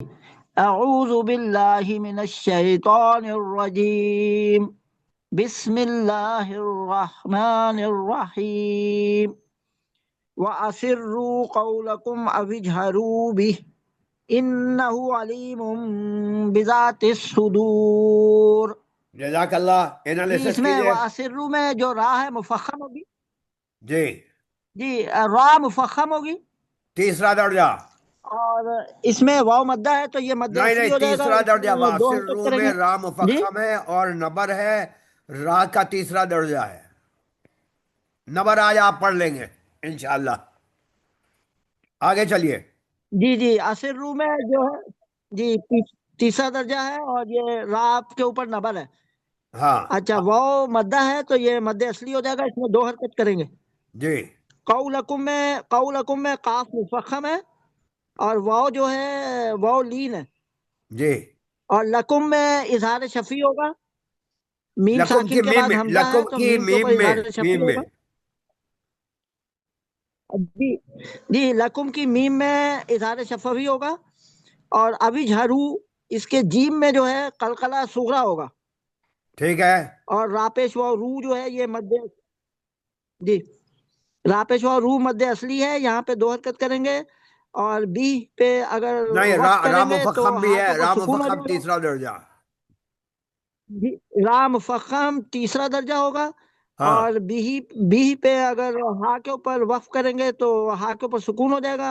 اعوذ باللہ من الشیطان الرجیم بسم اللہ الرحمن الرحیم وَأَسِرُّوا قَوْلَكُمْ أَوِ اجْهَرُوا بِهِ إِنَّهُ عَلِيمٌ بِذَاتِ الصُّدُورِ۔ جزاک اللہ، جی انالیسس اس میں کیجئے۔ وَأَسِرُّوا میں جو را ہے مفخم ہوگی، جی جی را مفخم ہوگی، تیسرا درجہ، اور اس میں واو مدہ ہے تو یہ مد نہیں اصلی ہو جائے گا، تیسرا اس درجہ، میں دو حرکت واسرو کریں میں گے۔ را جی مفخم ہے اور نبر ہے، را کا تیسرا درجہ ہے۔ نبر آج آپ پڑھ لیں گے انشاءاللہ۔ آگے چلیے۔ جی جی اسرو میں جو ہے جی تیسرا درجہ ہے، اور یہ را کے اوپر نبر ہے۔ ہاں اچھا واو مدہ ہے تو یہ مد اصلی ہو جائے گا، اس میں دو حرکت کریں گے۔ جی قولکم میں قاف مفخم ہے، اور واو جو ہے واو لین ہے، جی اور لکم میں اظہار شفیع ہوگا۔ میم لکم کی ساکن کے میم بعد میں، حمزہ ہے لکم تو کی میم کے اوپر میم میں، اظہار شفیع میم میں، ہوگا۔ جی جی لکم کی میم میں اظہار شفوی ہوگا، اور ابھی جھرو اس کے جیم میں جو ہے قلقلہ صغرا ہوگا، ٹھیک ہے۔ اور راپیش و رو جو ہے یہ مد، جی راپیش و رو مد اصلی ہے، یہاں پہ دو حرکت کریں گے، اور بی پہ اگر نہیں وقف را کریں گے تو مفخم بھی ہا ہے، کے اوپر را سکون ہو مفخم جائے گا۔ تیسرا درجہ۔ جی را مفخم تیسرا درجہ ہوگا، ہاں اور بی پہ اگر ہا کے اوپر وقف کریں گے تو ہا کے اوپر سکون ہو جائے گا،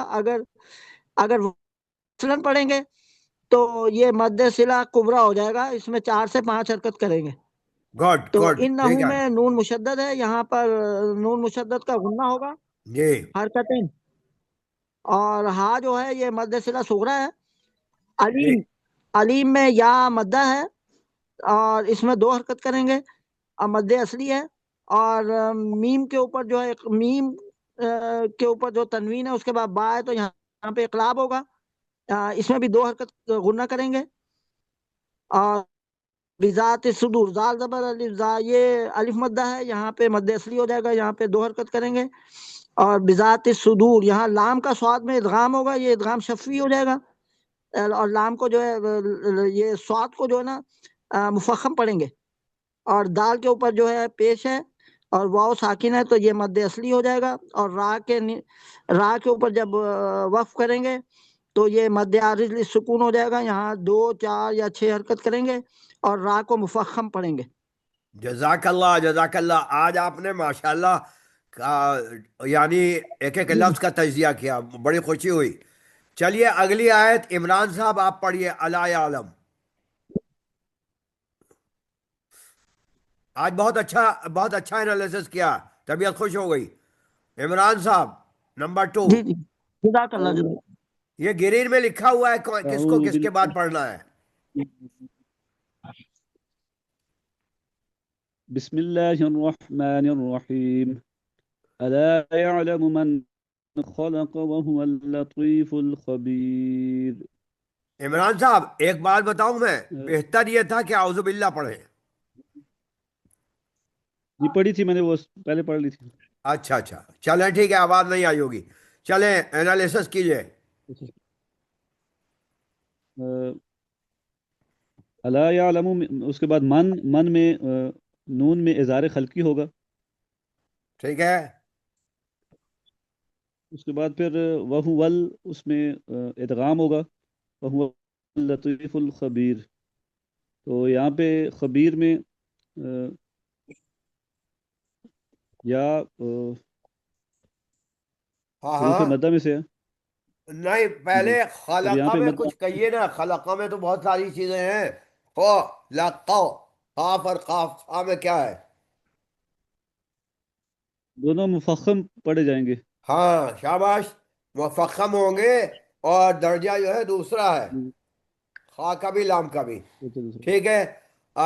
اگر وصلن پڑھیں گے تو یہ مد صلہ کبرا ہو جائے گا، اس میں 4 سے 5 حرکت کریں گے۔ گڈ تو گڈ، ٹھیک انہو ہے۔ میں نون مشدد ہے، یہاں پر نون مشدد کا غنہ ہوگا جی حرکتیں، اور ہا جو ہے یہ مد صلہ صغرا ہے۔ جی علیم میں یا مدہ ہے، اور اس میں دو حرکت کریں گے، اور مد اصلی ہے، اور میم کے اوپر جو ہے میم کے اوپر جو تنوین ہے اس کے بعد با ہے تو یہاں پہ اقلاب ہوگا، اس میں بھی دو حرکت غنہ کریں گے۔ اور بذات صدور زال زبر الف زا یہ الف مدہ ہے، یہاں پہ مد اصلی ہو جائے گا، یہاں پہ دو حرکت کریں گے۔ اور بذات صدور یہاں لام کا سواد میں ادغام ہوگا، یہ ادغام شفوی ہو جائے گا، اور لام کو جو ہے یہ سواد کو جو ہے نا مفخم پڑھیں گے، اور دال کے اوپر جو ہے پیش ہے، اور واو ساکن ہے تو یہ مد اصلی ہو جائے گا، اور را کے اوپر جب وقف کریں گے تو یہ مد عارض سکون ہو جائے گا، یہاں 2 4 یا 6 حرکت کریں گے، اور را کو مفخم پڑھیں گے۔ جزاک اللہ، جزاک اللہ۔ آج آپ نے ماشاءاللہ یعنی ایک ایک لفظ کا تجزیہ کیا، بڑی خوشی ہوئی۔ چلیے اگلی آیت عمران صاحب آپ پڑھیے، الا یعلم۔ آج بہت اچھا انالیسس کیا، طبیعت خوش ہو گئی۔ عمران صاحب نمبر 2۔ جی جی جزاک اللہ جزاک۔ یہ گرین میں لکھا ہوا ہے، کس کو اعوذ کس کے بعد پڑھنا ہے؟ بسم اللہ الرحمن الرحیم الا يعلم من خلق وهو اللطیف الخبیر۔ عمران صاحب ایک بات بتاؤں، میں بہتر یہ تھا کہ اعوذ باللہ پڑھیں۔ یہ پڑھی تھی میں نے، وہ پہلے پڑھ لی تھی۔ اچھا اچھا، چلیں ٹھیک ہے، آواز نہیں آئی ہوگی۔ چلیں انالیسس کیجئے۔ الا یعلم، اس کے بعد من میں نون میں اظہار خلقی ہوگا، ٹھیک ہے۔ اس کے بعد پھر وہو اس میں ادغام ہوگا، وہو اللطیف الخبیر۔ تو یہاں پہ خبیر میں یا ہاں حروف ہاں، مدہ میں سے ہے نہیں پہلے جی، اور یہاں خلقہ پہ میں مدہ کچھ کہیے نا، خلقہ میں تو بہت ساری چیزیں ہیں۔ خو لقو، قاف اور قاف خا میں کیا ہے؟ دونوں مفخم پڑھے جائیں گے۔ ہاں شاباش، مفخم ہوں گے، اور درجہ جو ہے دوسرا ہے، خا کا بھی لام کا بھی۔ ٹھیک ہے۔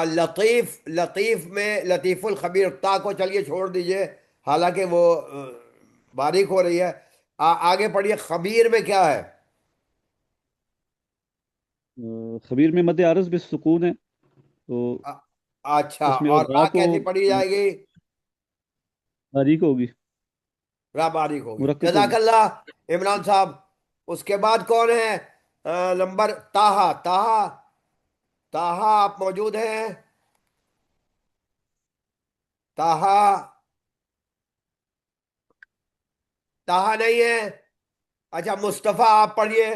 لطیف، لطیف میں لطیف الخبیر، تا کو چلیے چھوڑ دیجئے، حالانکہ وہ باریک ہو رہی ہے۔ آگے پڑھیے، خبیر میں کیا ہے؟ خبیر میں مد عارض بھی سکون ہے، تو اچھا، اس میں اور اور را را کو کیسی پڑھی جائے گی؟ باریک ہوگی، را باریک ہوگی۔ مرقق جزاک ہوگی۔ اللہ عمران صاحب۔ اس کے بعد کون ہے؟ نمبر تاہا، تاہا، تاہا آپ موجود ہیں؟ تاہا، تاہا نہیں ہے؟ اچھا مصطفیٰ آپ پڑھیے،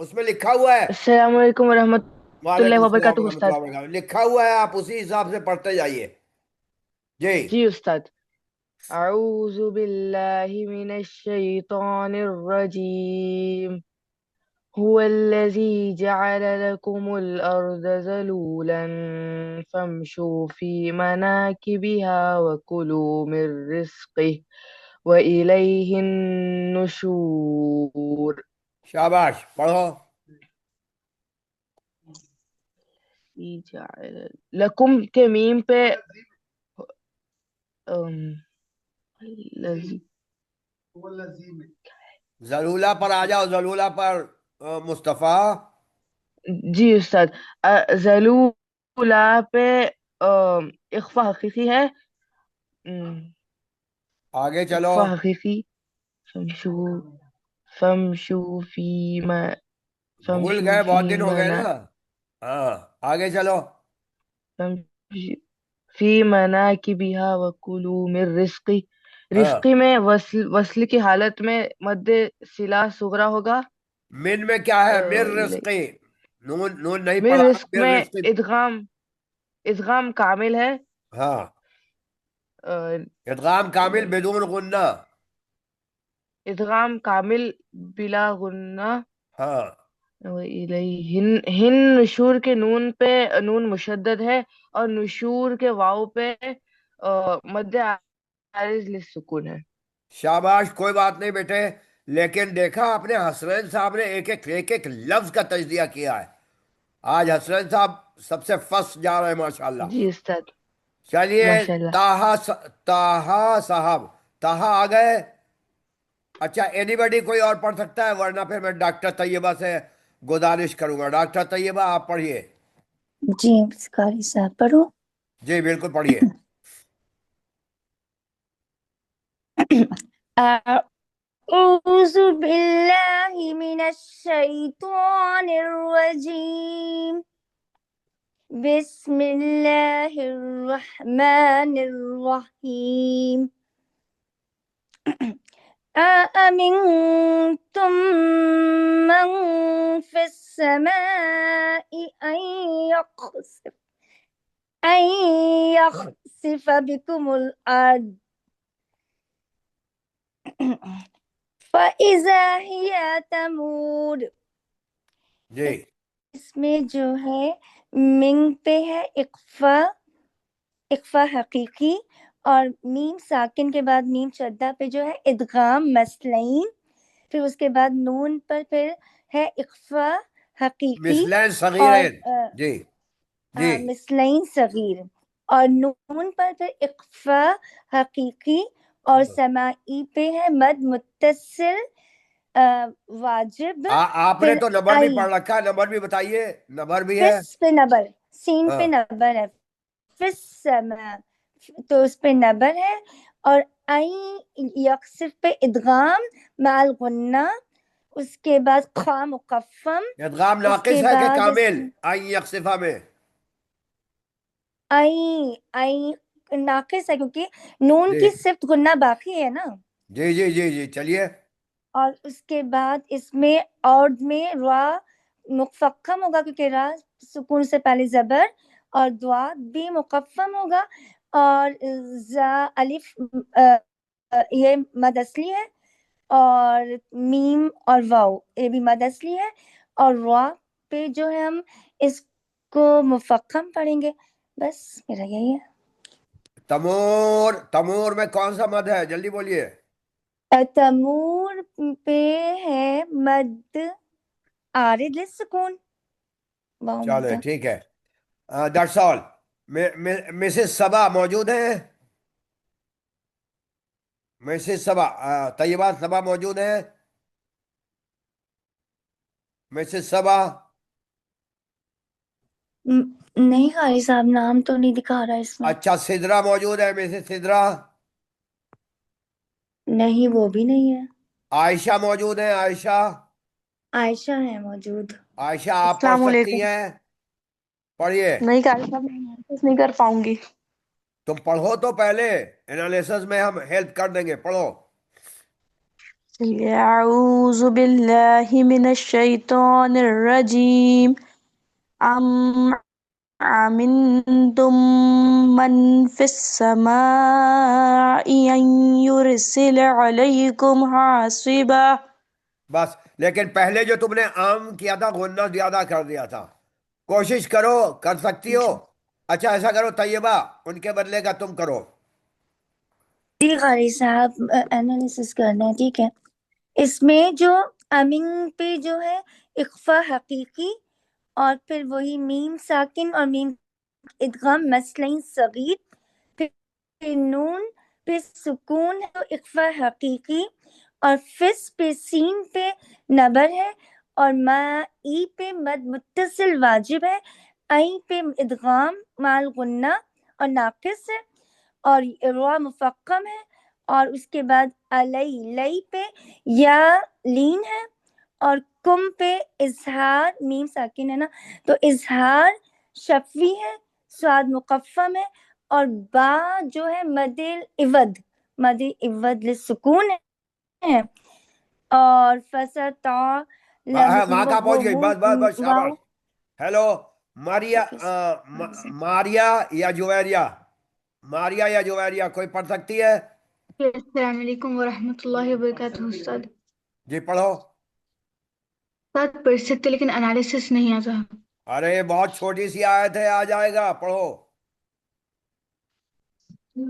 اس میں لکھا ہوا ہے۔ السلام علیکم ورحمۃ اللہ وعلیکم السلام وبرکاتہ ورحمۃ استاد۔ اللہ وبرکاتہ، لکھا ہوا ہے، آپ اسی حساب سے پڑھتے جائیے جی۔ جی استاد۔ اعوذ باللہ من الشیطان الرجیم، هو الذی جعل لكم الارض ذلولا فامشوا في مناکبها وکلوا من رزقه وإلیہ النشور۔ شاباش، پڑھو۔ لکم کے میم پہ الذی، زلولہ پر آ جاؤ، زلولہ پر مصطفیٰ۔ جی استاد۔ ذلولا پہ اخفا حقیقی ہے، آگے چلو۔ اخفا حقیقی۔ فمشو فمشو فی ما بھول فمشو گئے، فی بہت دن ہو گئے منا نا۔ ہاں آگے چلو۔ فی مناکبہا وکلوا من رزقی، ہاں، رزقی میں وصل کی حالت میں مد صلہ صغرا ہوگا۔ من میں کیا ہے؟ مر الی- رزقی، نون نون نہیں من پڑھا، رزق مر میں رزقی۔ ادغام کامل ہے، ہاں، ادغام کامل بدون غنہ۔ ادغام کامل بلا غنہ۔ ہاں، ہن نشور کے نون پہ نون مشدد ہے، اور نشور کے واو پہ مد عارض للسکون ہے۔ شاباش، کوئی بات نہیں بیٹے، لیکن دیکھا آپ نے حسنین صاحب نے ایک ایک لفظ کا تجزیہ کیا ہے۔ آج حسنین صاحب سب سے فسٹ جا رہے ہیں ماشاءاللہ۔ جی استاد، چلیے، ماشاء اللہ۔ تاہا صاحب، تاہا آ گئے؟ اچھا اینی بڈی کوئی اور پڑھ سکتا ہے؟ ورنہ پھر میں ڈاکٹر طیبہ سے گزارش کروں گا۔ ڈاکٹر طیبہ آپ پڑھیے۔ جی قاری صاحب پڑھو۔ جی بالکل پڑھیے۔ اعوذ باللہ من الشیطان الرجیم، بسم اللہ الرحمن الرحیم۔ أأمنتم من في السماء أن يخسف بكم الأرض فإذا هي تمور۔ جی اس میں جو ہے منگ پہ ہے اقفا حقیقی، اور میم ساکن کے بعد میم شدہ پہ جو ہے ادغام مثلین، پھر اس کے بعد نون پر پھر ہے اقفا حقیقی مثلین اور صغیرین۔ جی جی مثلین صغیر، اور نون پر پھر اقفا حقیقی، اور سماعی پہ ہے مد متصل واجب، آپ نے پھر تو نمبر بھی آئی پڑھ رکھا ہے، نمبر بھی بتائیے، نمبر بھی ہے۔ فس پہ نبر، سین ہاں، پہ نبر ہے، فس سما تو اس پہ نبر ہے، اور عین یکسف پہ ادغام مع الغنہ، اس کے بعد خا مقفم، ادغام اس ناقص کے ہے کہ بعد کامل؟ این یکسفہ میں عین ناقص ہے کیونکہ نون جی کی صفت غنہ باقی ہے نا، جی جی جی جی چلیے۔ اور اس کے بعد اس میں اور میں را مفخم ہوگا کیونکہ را سکون سے پہلے زبر، اور دواد بھی مقفم ہوگا، اور زا الف یہ مد اصلی ہے، اور میم اور واو یہ بھی مد اصلی ہے، اور را پہ جو ہے ہم اس کو مفخم پڑھیں گے۔ بس میرا یہی ہے۔ تمور، تمور میں کون سا مد ہے؟ جلدی بولیے۔ تمور پہ ہے مد عارض للسکون، واو چلے مدہ۔ ٹھیک ہے، دیٹس آل۔ مسز صبا موجود ہیں؟ مسز صبا، طیبہ صبا موجود ہیں؟ مسز صبا؟ نہیں قاری صاحب نام تو نہیں دکھا رہا اس میں۔ اچھا سدرا موجود ہے؟ مسز سدرا؟ نہیں وہ بھی نہیں ہے۔ عائشہ موجود ہیں؟ عائشہ؟ عائشہ ہے موجود. عائشہ آپ پڑھ السلام سکتی علیکم. ہیں؟ پڑھیے. نہیں قاری صاحب میں انالیسس نہیں کر پاؤں گی. تم پڑھو تو پہلے، انالیسس میں ہم ہیلپ کر دیں گے. پڑھو. چلیے. اعوذ باللہ من الشیطان الرجیم. ام امنتم من فی السماء ان یرسل علیکم حاصبا. بس. لیکن پہلے جو تم نے عام کیا تھا غنہ زیادہ کر دیا تھا. کوشش کرو، کر سکتی ہو. اچھا ایسا کرو طیبہ، ان کے بدلے کا تم کرو. جی قاری صاحب انالیسس کرنا ہے. ٹھیک ہے. اس میں جو امین پہ جو ہے اخفا حقیقی، اور پھر وہی میم ساکن اور میم ادغام مثلین صغیر، پھر نون پہ سکون ہے تو اخفا حقیقی، اور فس پہ سین پہ نبر ہے، اور ما ای پہ مد متصل واجب ہے، ای پہ ادغام مال غنہ اور ناقص ہے، اور را مفقم ہے، اور اس کے بعد علی لئی پہ یا لین ہے، اور کم پہ اظہار میم ساکن ہے نا تو اظہار شفوی ہے، سواد مقفم ہے، اور با جو ہے مد عوض لسکون ہے، اور فستا وہاں کہاں پہنچ گئی؟ بس بس بس شاباش. ہیلو ماریا. ماریا یا جویریہ؟ ماریا یا جویریہ کوئی پڑھ سکتی ہے؟ السلام علیکم ورحمۃ اللہ وبرکاتہ. استاد جی پڑھو. استاد پڑھ سکتے لیکن انالیسس نہیں آتا. ارے بہت چھوٹی سی آیت ہے، آ جائے گا. پڑھو.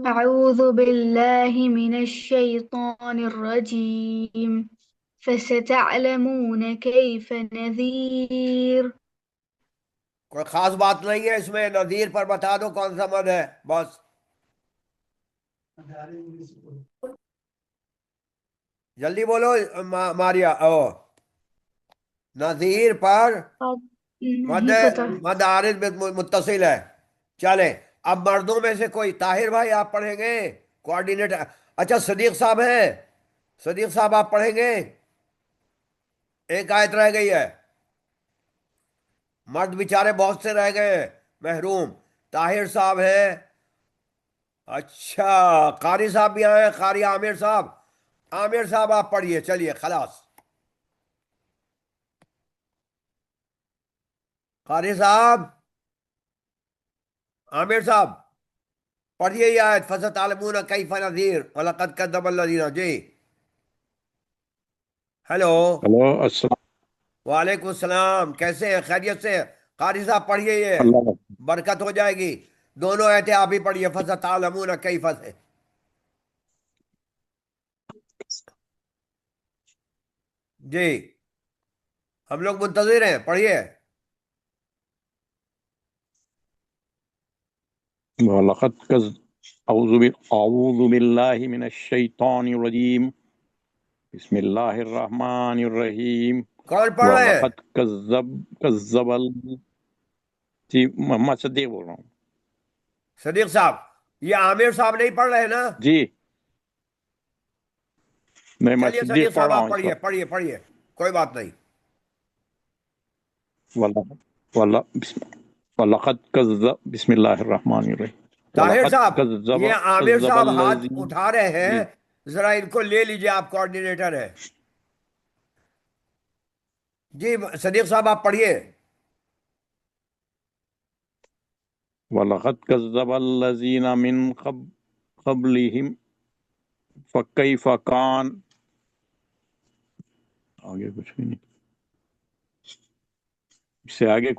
اعوذ باللہ من الشیطان الرجیم فستعلمون کیف نذیر. کوئی خاص بات نہیں ہے اس میں. نذیر پر بتا دو کون سا مد ہے بس. جلدی بولو ماریا. نذیر پر مد نہیں پتا. مد عارض متصل ہے. چلے اب مردوں میں سے کوئی، طاہر بھائی آپ پڑھیں گے کوآرڈینیٹر؟ اچھا صدیق صاحب ہیں، صدیق صاحب آپ پڑھیں گے؟ ایک آیت رہ گئی ہے. مرد بیچارے بہت سے رہ گئے ہیں محروم. طاہر صاحب ہیں. اچھا قاری صاحب بھی آئے ہیں، قاری عامر صاحب. عامر صاحب آپ پڑھیے. چلیے خلاص. قاری صاحب، عامر صاحب پڑھیے یہ آیت فستعلمون کیف نذیر ولقد کذب الذین. جی ہیلو. ہلو السلام. وعلیکم السلام. کیسے ہیں؟ خیریت سے؟ قاری صاحب پڑھیے، یہ اللہ برکت ہو جائے گی. دونوں آیتیں آپ ہی پڑھیے. فستعلمون کیف سے. جی ہم لوگ منتظر ہیں. پڑھیے. وَلَقَدْ أعوذ باللہ من الشیطان الرجیم بسم اللہ الرحمن الرحیم. کون پڑھ رہے ہیں؟ وَلَقَدْ كَذَّبَ جی محمد صدیق بول رہا ہوں. صدیق صاحب. یہ عامر صاحب نہیں پڑھ رہے نا؟ جی میں چلیے صدیق صدیق پڑھ صاحب رہا آپ ہوں اس پڑھیے وقت. پڑھیے پڑھیے، کوئی بات نہیں. وَلَقَدْ كَذَّبَ بسم اللہ الرحمن الرحیم. طاہر وَلَقَدْ صاحب یہ عامر كَذَّبَ صاحب ہاتھ الَّذِينَ. اٹھا رہے جی ہیں، ذرا ان کو لے لیجئے، آپ کوآرڈینیٹر ہیں. جی صدیق صاحب آپ پڑھیے. وَلَقَدْ كَذَّبَ الَّذِينَ مِنْ قَبْلِهِمْ فَكَيْفَ كَانَ. آگے کچھ بھی نہیں، اس سے آگے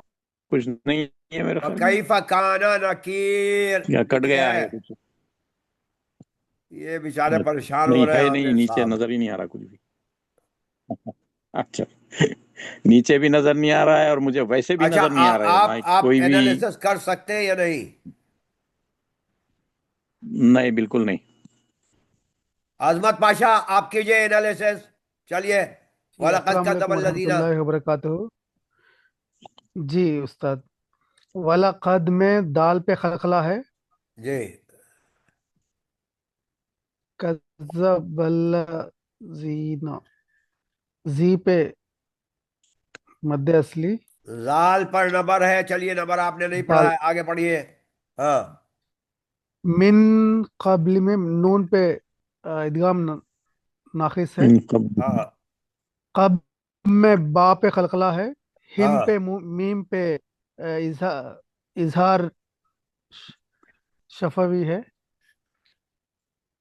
کچھ نہیں ہے میرے خیال میں. کیف کان نکیر یا کٹ یہ گیا ہے. ہے کچھ؟ یہ بیچارے پریشان ہو نہیں رہے ہیں ہے، نہیں عامر نیچے صاحب. نظر ہی نہیں آ رہا کچھ بھی. اچھا نیچے بھی نظر نہیں آ رہا ہے اور مجھے ویسے بھی اچھا نظر نہیں آ رہا ہے. آپ مائک آپ کوئی بھی انالیسس کر سکتے ہیں یا نہیں؟ نہیں، بالکل نہیں. عظمت پاشا آپ کیجئے انالیسس. چلیے. جی وَلَقَدْ السلام كَذَّبَ علیکم ورحمۃ الَّذِينَ. اللہ وبرکاتہ. جی استاد وَلَقَدْ میں دال پہ خلخلہ ہے، جی کذب الذین زی پہ मध्य असली जाल पर नंबर है, चलिए नंबर आपने नहीं पढ़ा दाल है, आगे पढ़िए। हाँ मिन कबल में नून पे इदगाम नाखिस है। हाँ कब में बा पे खलकला है। हिम हाँ पे मीम पे इजहार शफवी है।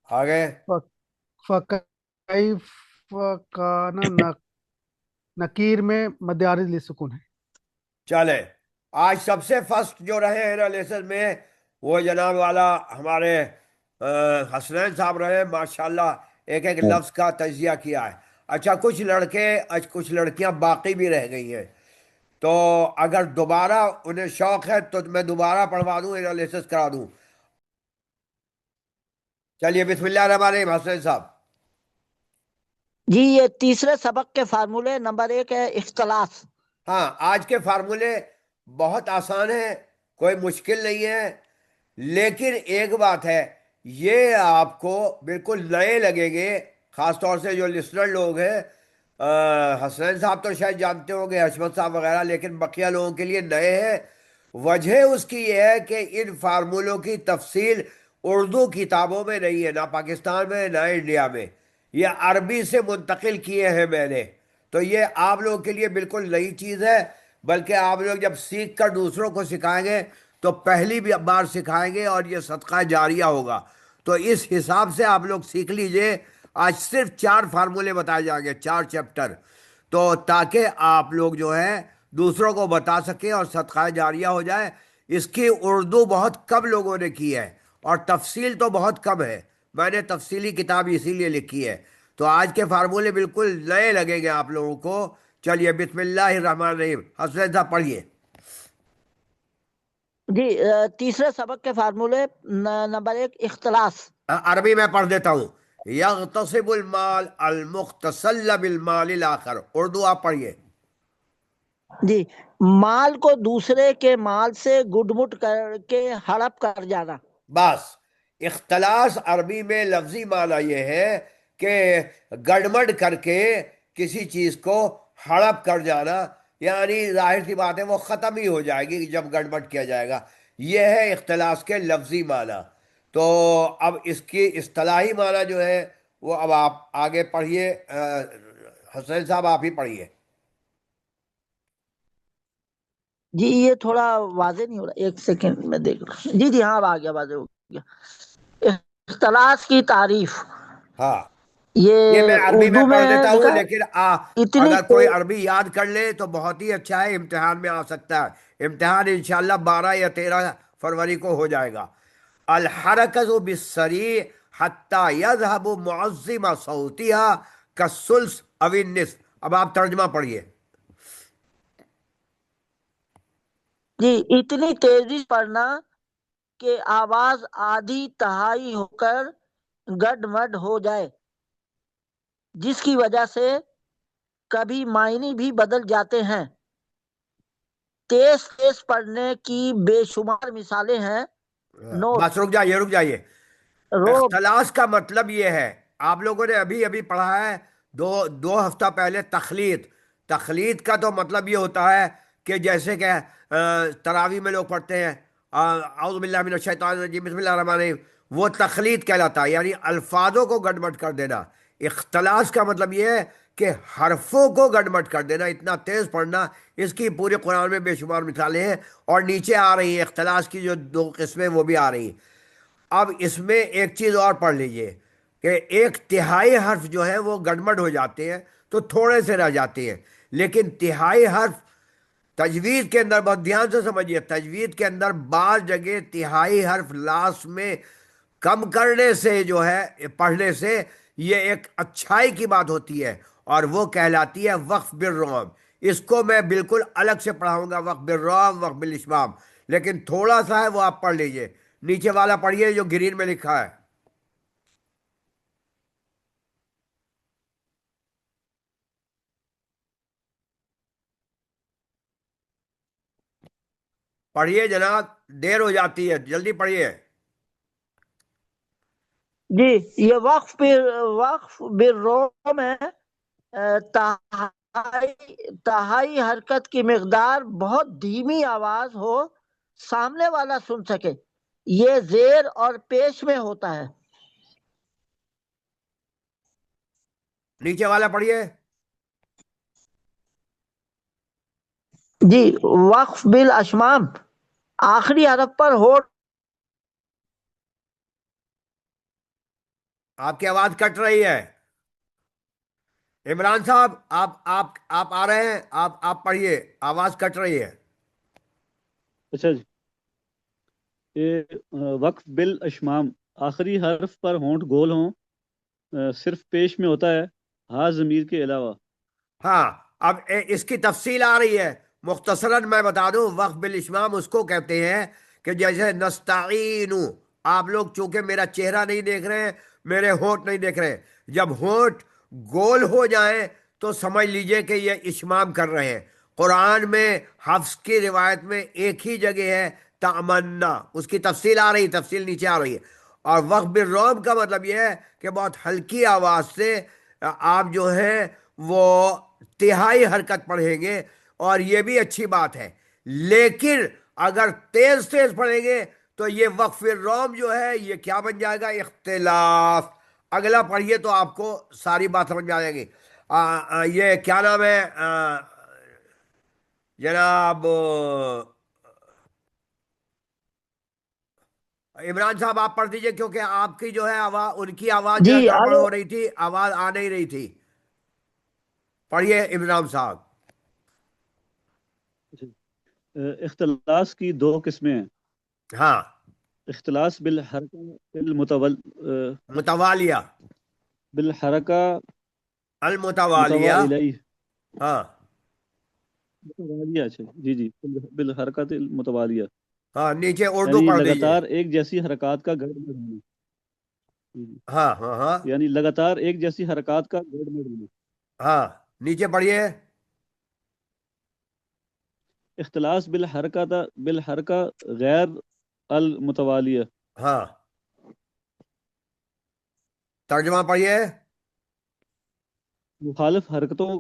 आगे। फकैफ काना नकीर में मध्य आरिज सुकून है। चले, आज सबसे फर्स्ट जो रहे हैं ना लेसन में, वो जनाब वाला हमारे हसनैन साहब रहे। माशाल्लाह एक एक लफ्ज का तजिया किया है। अच्छा, कुछ लड़के आज कुछ लड़कियां बाकी भी रह गई हैं, तो अगर दोबारा उन्हें शौक है तो मैं दोबारा पढ़वा दूं, एनालिसिस करा दूं। चलिए बिस्मिल्लाह रहमान रहीम, हसनैन साहब। जी ये तीसरे सबक के फार्मूले नंबर 1 है इख्तलास। हाँ, आज के फार्मूले बहुत आसान है, कोई मुश्किल नहीं है, लेकिन एक बात है, ये आपको बिल्कुल नए लगेंगे, खास तौर से जो लिसनर लोग हैं। हसनैन साहब तो शायद जानते होंगे, हशमत साहब वगैरह, लेकिन बकिया लोगों के लिए नए हैं। वजह उसकी ये है कि इन फार्मूलों की तफसील उर्दू किताबों में नहीं है, ना पाकिस्तान में ना इंडिया में। ये अरबी से मुंतकिल किए हैं मैंने, तो ये आप लोगों के लिए बिल्कुल नई चीज़ है। बल्कि आप लोग जब सीख कर दूसरों को सिखाएंगे तो पहली भी बार सिखाएंगे और ये सदका जारिया होगा। तो इस हिसाब से आप लोग सीख लीजिए। आज सिर्फ 4 फार्मूले बताए जाएंगे, 4 चैप्टर, तो ताकि आप लोग जो है दूसरों को बता सकें और सदका जारिया हो जाए। इसकी उर्दू बहुत कम लोगों ने की है और तफसील तो बहुत कम है। मैंने तफसीली किताब इसीलिए लिखी है। तो आज के फार्मूले बिल्कुल नए लगेंगे आप लोगों को। चलिए बिस्मिल्लाहिर्रहमानिर्रहीम, हसनैन साहब पढ़िए। जी तीसरे सबक के फार्मूले नंबर 1 इख्तलास। अरबी में पढ़ देता हूँ। यग़्तसिबुल माल अल मुख्तसल बिल मालिल आखर। उर्दू आप पढ़िए। जी, माल को दूसरे के माल से गुडमुट करके हड़प कर जाना। बस, इख्तलास अरबी में लफ्जी माना ये है कि गड़बड़ करके किसी चीज को हड़प कर जाना, यानी जाहिर सी बात है वो खत्म ही हो जाएगी जब गड़बड़ किया जाएगा। ये है इख्तलास के लफ्जी माना। तो अब इसकी इस्तिलाही माना जो है वो अब आप आगे पढ़िए। हसनैन साहब आप ही पढ़िए। जी ये थोड़ा वाजे नहीं हो रहा, एक सेकंड में देख रहा हूँ। जी जी हाँ, अब आ गया, वाजे हो गया। इख्तलास की तारीफ, हाँ, ये ये मैं अरबी में उर्दू पढ़ में देता हूँ, लिखा है। लेकिन इतनी अगर कोई अरबी याद कर ले तो बहुत ही अच्छा है, इम्तिहान में आ सकता है। इम्तिहान इंशाल्लाह 12 या 13 फरवरी को हो जाएगा। अल हरकतु बिस्सरी हत्ता यज़हबु मुअज़्ज़िम सौतिहा कसुल्स अविन निस्फ। अब आप तर्जमा पढ़िए। जी, इतनी तेजी पढ़ना कि आवाज आधी तहाई होकर गडमड हो जाए, जिसकी वजह से कभी मायने भी बदल जाते हैं। तेज तेज पढ़ने की बेशुमार मिसालें हैं। नोट, बस रुक जाइए। रोग। इख्तलास का मतलब ये है, आप लोगों ने अभी अभी पढ़ा है, दो हफ्ता पहले, तखलीत। तखलीत का तो मतलब ये होता है कि जैसे कि तरावी में लोग पढ़ते हैं औज़ु बिल्लाहि मिनश शैतानिर रजीम बिस्मिल्लाहिर रहमानिर रहीम, वो तखलीत कहलाता है, यानी अल्फाजों को गड़बड़ कर देना। इख्तलास का मतलब ये है कि हरफों को गड़बड़ कर देना, इतना तेज पढ़ना। इसकी पूरे कुरान में बेशुमार मिसालें हैं और नीचे आ रही हैं इख्तलास की जो 2 किस्में, वो भी आ रही हैं। अब इसमें एक चीज और पढ़ लीजिए कि 1/3 हर्फ जो है वो गड़बड़ हो जाते हैं, तो थोड़े से रह जाते हैं, लेकिन तिहाई हर्फ तजवीद के अंदर, बहुत ध्यान से समझिए, तजवीद के अंदर बार जगह तिहाई हर्फ लास्ट में कम करने से जो है, पढ़ने से, ये एक अच्छाई की बात होती है और वो कहलाती है वक्फ बिर्रौम। इसको मैं बिल्कुल अलग से पढ़ाऊंगा, वक्फ बिर्रौम, वक्फ बिल इश्माम, लेकिन थोड़ा सा है वो आप पढ़ लीजिए। नीचे वाला पढ़िए जो ग्रीन में लिखा है। पढ़िए जनाब, देर हो जाती है, जल्दी पढ़िए। जी, ये वक्फ बिर्रोम है, تہائی حرکت کی مقدار بہت دھیمی آواز ہو، سامنے والا سن سکے، یہ زیر اور پیش میں ہوتا ہے۔ نیچے والا پڑھیے۔ جی، وقف بالاشمام، آخری حرف پر ہونٹ۔ آپ کی آواز کٹ رہی ہے عمران صاحب، آپ آ رہے ہیں؟ آپ پڑھیے، آواز کٹ رہی ہے۔ اچھا جی، یہ وقف بالاشمام، آخری حرف پر ہونٹ گول ہوں، صرف پیش میں ہوتا ہے ہاں ضمیر کے علاوہ۔ ہاں، اب اس کی تفصیل آ رہی ہے، مختصراً میں بتا دوں، وقف بالاشمام اس کو کہتے ہیں کہ جیسے نستعین، آپ لوگ چونکہ میرا چہرہ نہیں دیکھ رہے ہیں، میرے ہونٹ نہیں دیکھ رہے ہیں، جب ہونٹ گول ہو جائیں تو سمجھ لیجئے کہ یہ اشمام کر رہے ہیں۔ قرآن میں حفص کی روایت میں ایک ہی جگہ ہے تمنا، اس کی تفصیل آ رہی، تفصیل نیچے آ رہی ہے۔ اور وقف بالروم کا مطلب یہ ہے کہ بہت ہلکی آواز سے آپ جو ہے وہ تہائی حرکت پڑھیں گے، اور یہ بھی اچھی بات ہے، لیکن اگر تیز تیز پڑھیں گے تو یہ وقف الروم جو ہے یہ کیا بن جائے گا؟ اختلاف۔ اگلا پڑھیے تو آپ کو ساری بات سمجھ میں آ جائے گی۔ یہ کیا نام ہے جناب عمران صاحب، آپ پڑھ دیجئے، کیونکہ آپ کی جو ہے آواز، ان کی آواز جو ہے جی گڑبڑ اب ہو رہی تھی، آواز آ نہیں رہی تھی۔ پڑھیے عمران صاحب۔ اختلاس کی دو قسمیں ہیں، ہاں، اختلاس بالحرکہ متوالیہ، بالحرکہ المتوالیہ، متوالیہ، ہاں متوالیہ، اچھا جی جی، بالحرکت المتوالیہ، ہاں، نیچے اردو یعنی پڑھ دیجئے۔ لگاتار ایک جیسی حرکات کا گڑ مڑ ہونا۔ جی، ہاں ہاں ہاں یعنی لگاتار ایک جیسی حرکات کا گڑ مڑ ہونا۔ ہاں، نیچے پڑھیے۔ اختلاس بالحرکہ غیر المتوالیہ، ہاں، ترجمہ پڑھیے۔ مخالف حرکتوں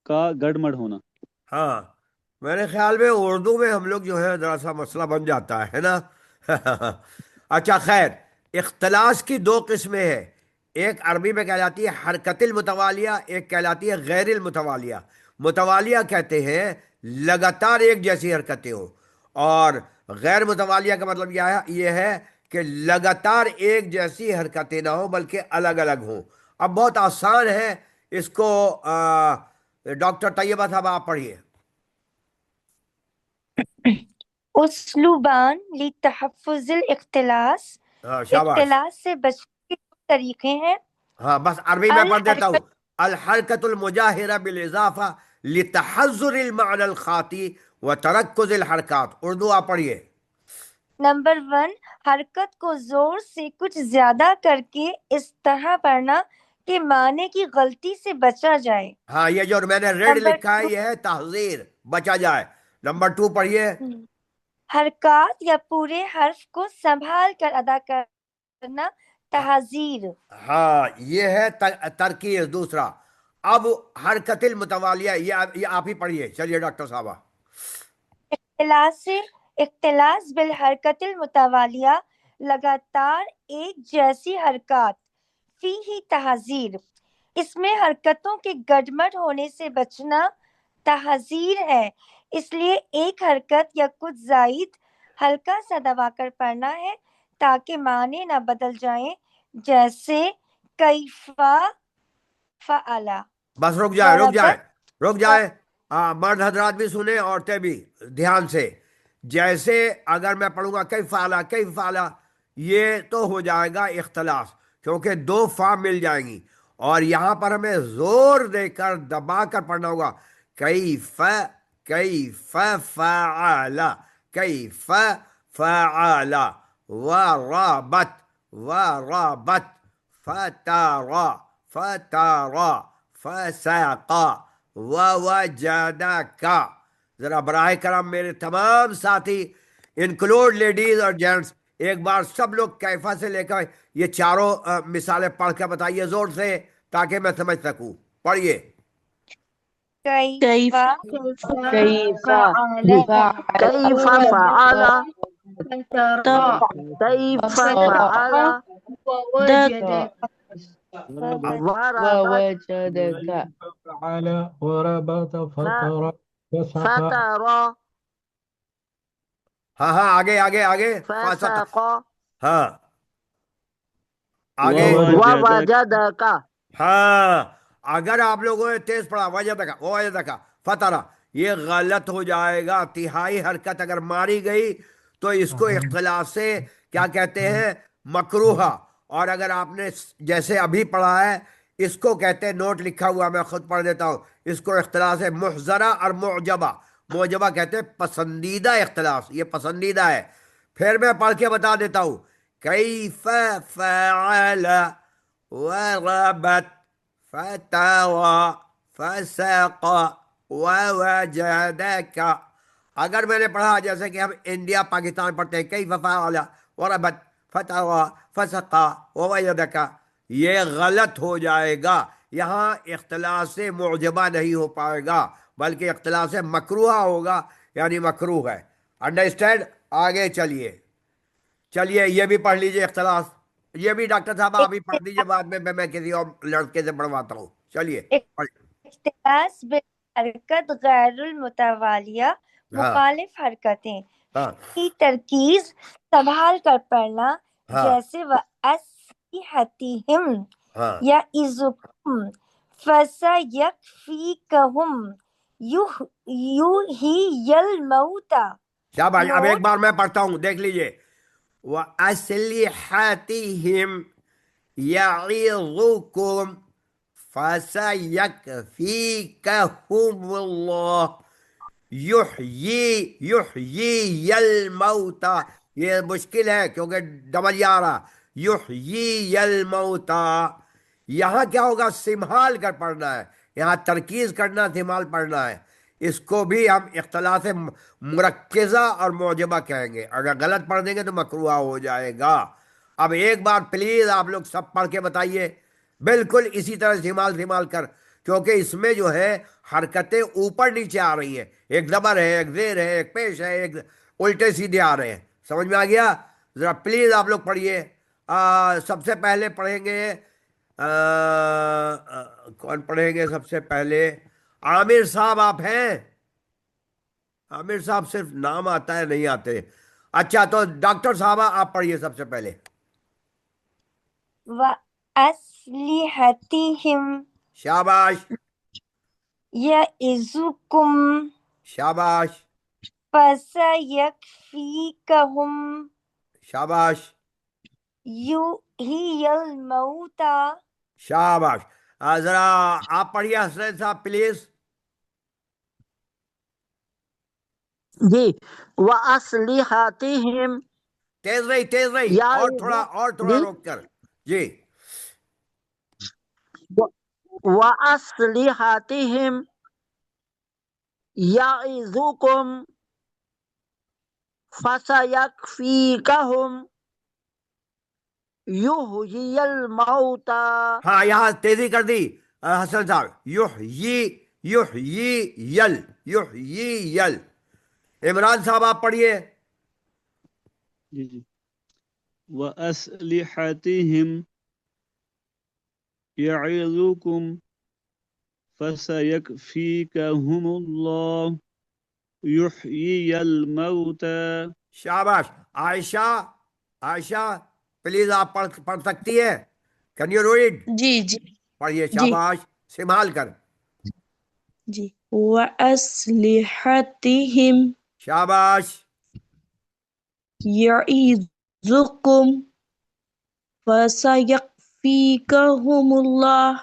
کا گڑ مڑ ہونا۔ ہاں، میرے خیال میں اردو میں ہم لوگ جو ہے ذرا سا مسئلہ بن جاتا ہے نا۔ اچھا خیر، اختلاس کی دو قسمیں ہیں، ایک عربی میں کہلاتی ہے حرکت المتوالیہ، ایک کہلاتی ہے غیر المتوالیہ۔ متوالیہ کہتے ہیں لگاتار ایک جیسی حرکتیں ہوں، اور غیر متوالیہ کا مطلب یہ ہے کہ لگاتار ایک جیسی حرکتیں نہ ہوں بلکہ الگ الگ ہوں۔ اب بہت آسان ہے اس کو، ڈاکٹر طیبہ صاحب آپ پڑھیے۔ اسلوبان لتحفظ الاختلاس، ہاں شاباش، اختلاس سے بچنے کے دو طریقے ہیں۔ ہاں بس عربی میں پڑھ دیتا ہوں۔ الحرکت، الحرکت المجاہرہ بالاضافہ لتحذر المعنی الخاطی وترکز الحرکات، اردو آپ پڑھیے۔ نمبر 1، حرکت کو زور سے کچھ زیادہ کر کے اس طرح پڑھنا کہ معنی کی غلطی سے بچا جائے۔ ہاں، یہ جو میں نے ریڈ نمبر لکھا ہے 2، یہ ہے تحذیر، بچا جائے۔ نمبر 2 پڑھیے۔ حرکات یا پورے حرف کو سنبھال کر ادا کرنا، تحذیر۔ ہاں، یہ ہے ترکیز دوسرا۔ اب حرکت المتوالیہ، یہ آپ ہی پڑھیے، چلیے ڈاکٹر صاحبہ۔ اختلاس بالحرکت المتوالیہ، لگاتار ایک جیسی حرکات، فیہ تحذیر، اس میں حرکتوں کے گڈمڈ ہونے سے بچنا تحذیر ہے، اس لیے ایک حرکت یا کچھ زائد ہلکا سا دبا کر پڑھنا ہے تاکہ معنی نہ بدل جائیں، جیسے کیفا فعلا، بس رک جائے، رک جائے، ضربت، رک جائے۔ مرد حضرات بھی سنیں، عورتیں بھی دھیان سے۔ جیسے اگر میں پڑھوں گا کئی فعلا کئی فعلا، یہ تو ہو جائے گا اختلاس، کیونکہ دو فا مل جائیں گی، اور یہاں پر ہمیں زور دے کر دبا کر پڑھنا ہوگا کیف کیف فعلا کیف فعلا وربت وربت فتارا فتارا فساقا ووجدکا۔ ذرا براہ کرم میرے تمام ساتھی، انکلوڈ لیڈیز اور جینٹس، ایک بار سب لوگ کیفا سے لے کر یہ چاروں مثالیں پڑھ کے بتائیے زور سے، تاکہ میں سمجھ سکوں۔ پڑھیے۔ كيف كيف فعل كيف فعل فترى كيف فعل ووجدك ووجدك فعل وربط فترى فسق فترى हाँ हाँ, आगे आगे आगे, फासक, فسق हाँ आगे, ववजदक ووجدك हाँ अगर आप लोगों ने तेज पढ़ा वजद का फतरा, ये गलत हो जाएगा। तिहाई हरकत अगर मारी गई तो इसको इख्तिलाफ से क्या कहते हैं, मकरूहा। और अगर आपने जैसे अभी पढ़ा है, इसको कहते हैं, नोट लिखा हुआ मैं खुद पढ़ देता हूँ, इसको इख्तिलाफ से मुहजरा और मुअजबा। मुअजबा कहते हैं पसंदीदा इख्तिलाफ, ये पसंदीदा है। फिर मैं पढ़ के बता देता हूँ, कैफ फअल वरबत फतवा फसक ववजदक। अगर मैंने पढ़ा जैसे कि हम इंडिया पाकिस्तान पढ़ते हैं, कैफ फअल वरबत फतवा फसक ववजदक, ये गलत हो जाएगा। यहाँ इख्तिलाफ से मुअजबा नहीं हो पाएगा, बल्कि इख्तिलाफ से मकरूहा होगा, यानी मकरूह है। अंडरस्टैंड? आगे चलिए चलिए, ये भी पढ़ लीजिए इख्तिलाफ। ये भी डॉक्टर साहब आप ही पढ़ दीजिए, बाद में मैं किसी और लड़के से पढ़वाता हूँ। चलिए इख्तिलास बिल-हरकत गैरुल मुतवालिया, हाँ मुखालिफ हरकतें हाँ की तरकीज संभाल कर पढ़ना, हाँ जैसे व अस्लिहतिहिम हाँ या इजुकुम फसयकफीकहुम युहियल मौता। शाबाश। अब एक नोट बार मैं पढ़ता हूँ, देख लीजिए। व अस्लिहतिहिम यईज़ुकुम फसयकफीकहुमुल्लाह युहयीयल मौता। ये मुश्किल है क्योंकि डबल आ रहा, युहयीयल मौता। यहाँ क्या होगा, सिम्हाल कर पढ़ना है, यहाँ तरकीज करना, सिम्हाल पढ़ना है। इसको भी हम इख्तिलाफ मुरक्किज़ा और मौजबा कहेंगे। अगर गलत पढ़ देंगे तो मकरूहा हो जाएगा। अब एक बार प्लीज आप लोग सब पढ़ के बताइए, बिल्कुल इसी तरह सिमाल कर, क्योंकि इसमें जो है हरकतें ऊपर नीचे आ रही हैं। एक ज़बर है, एक ज़ेर है, एक पेश है, एक उल्टे सीधे आ रहे हैं। समझ में आ गया? ज़रा प्लीज़ आप लोग पढ़िए। सबसे पहले पढ़ेंगे, कौन पढ़ेंगे सबसे पहले? आमिर साहब आप हैं? आमिर साहब सिर्फ नाम आता है, नहीं आते। अच्छा, तो डॉक्टर साहब आप पढ़िए सबसे पहले। व अस्लिहतिहिम शाबाश यईज़ुकुम शाबाश फसयकफीकहुम शाबाश युहियल मौता। शाबाश। जरा आप पढ़िए हसनैन साहब प्लीज। जी। व अस्लिहतिहिम तेज नहीं, या और थोड़ा जी रोक कर। जी व अस्लिहतिहिम यईज़ुकुम फसयकफीकहुम युहयील मौता। हाँ, यहाँ तेजी कर दी हसन साहब। युहयीयल। इमरान साहब आप पढ़िए। जी जी। व अस्लिहतिहिम यईज़ुकुम फसयकफीकहुमुल्लाह युहयील मौता। शाबाश। आयशा प्लीज आप पढ़ सकती है? Can you read? जी जी पढ़िए। जी शाबाश, संभाल कर। जी। व अस्लिहतिहिम शाबाश यईज़ुकुम फसयकफीकहुमुल्लाह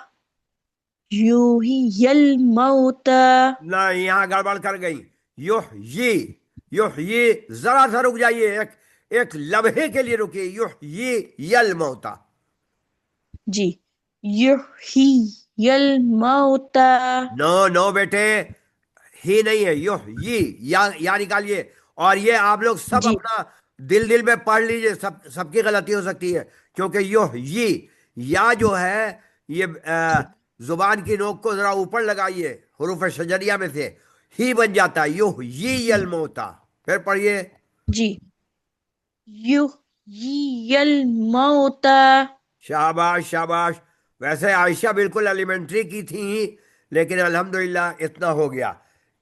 युहियल मौता। नहीं, यहाँ गड़बड़ कर गई। युहयी जरा सा रुक जाइए, एक लम्हे के लिए रुकिए। युहयील मौता। जी। युहियल मौता। नो बेटे, ही नहीं है, या निकालिए। और ये आप लोग सब जी अपना दिल में पढ़ लीजिए, सबकी गलती हो सकती है, क्योंकि या जो है ये زبان کی نوک کو ذرا اوپر لگائیے، حروف شجریہ میں سے ہی بن جاتا ہے، یحیی الموتا. پھر پڑھیے. جی. یحیی الموتا. شاباش شاباش. ویسے عائشہ بالکل ایلیمنٹری کی تھی، لیکن الحمدللہ اتنا ہو گیا.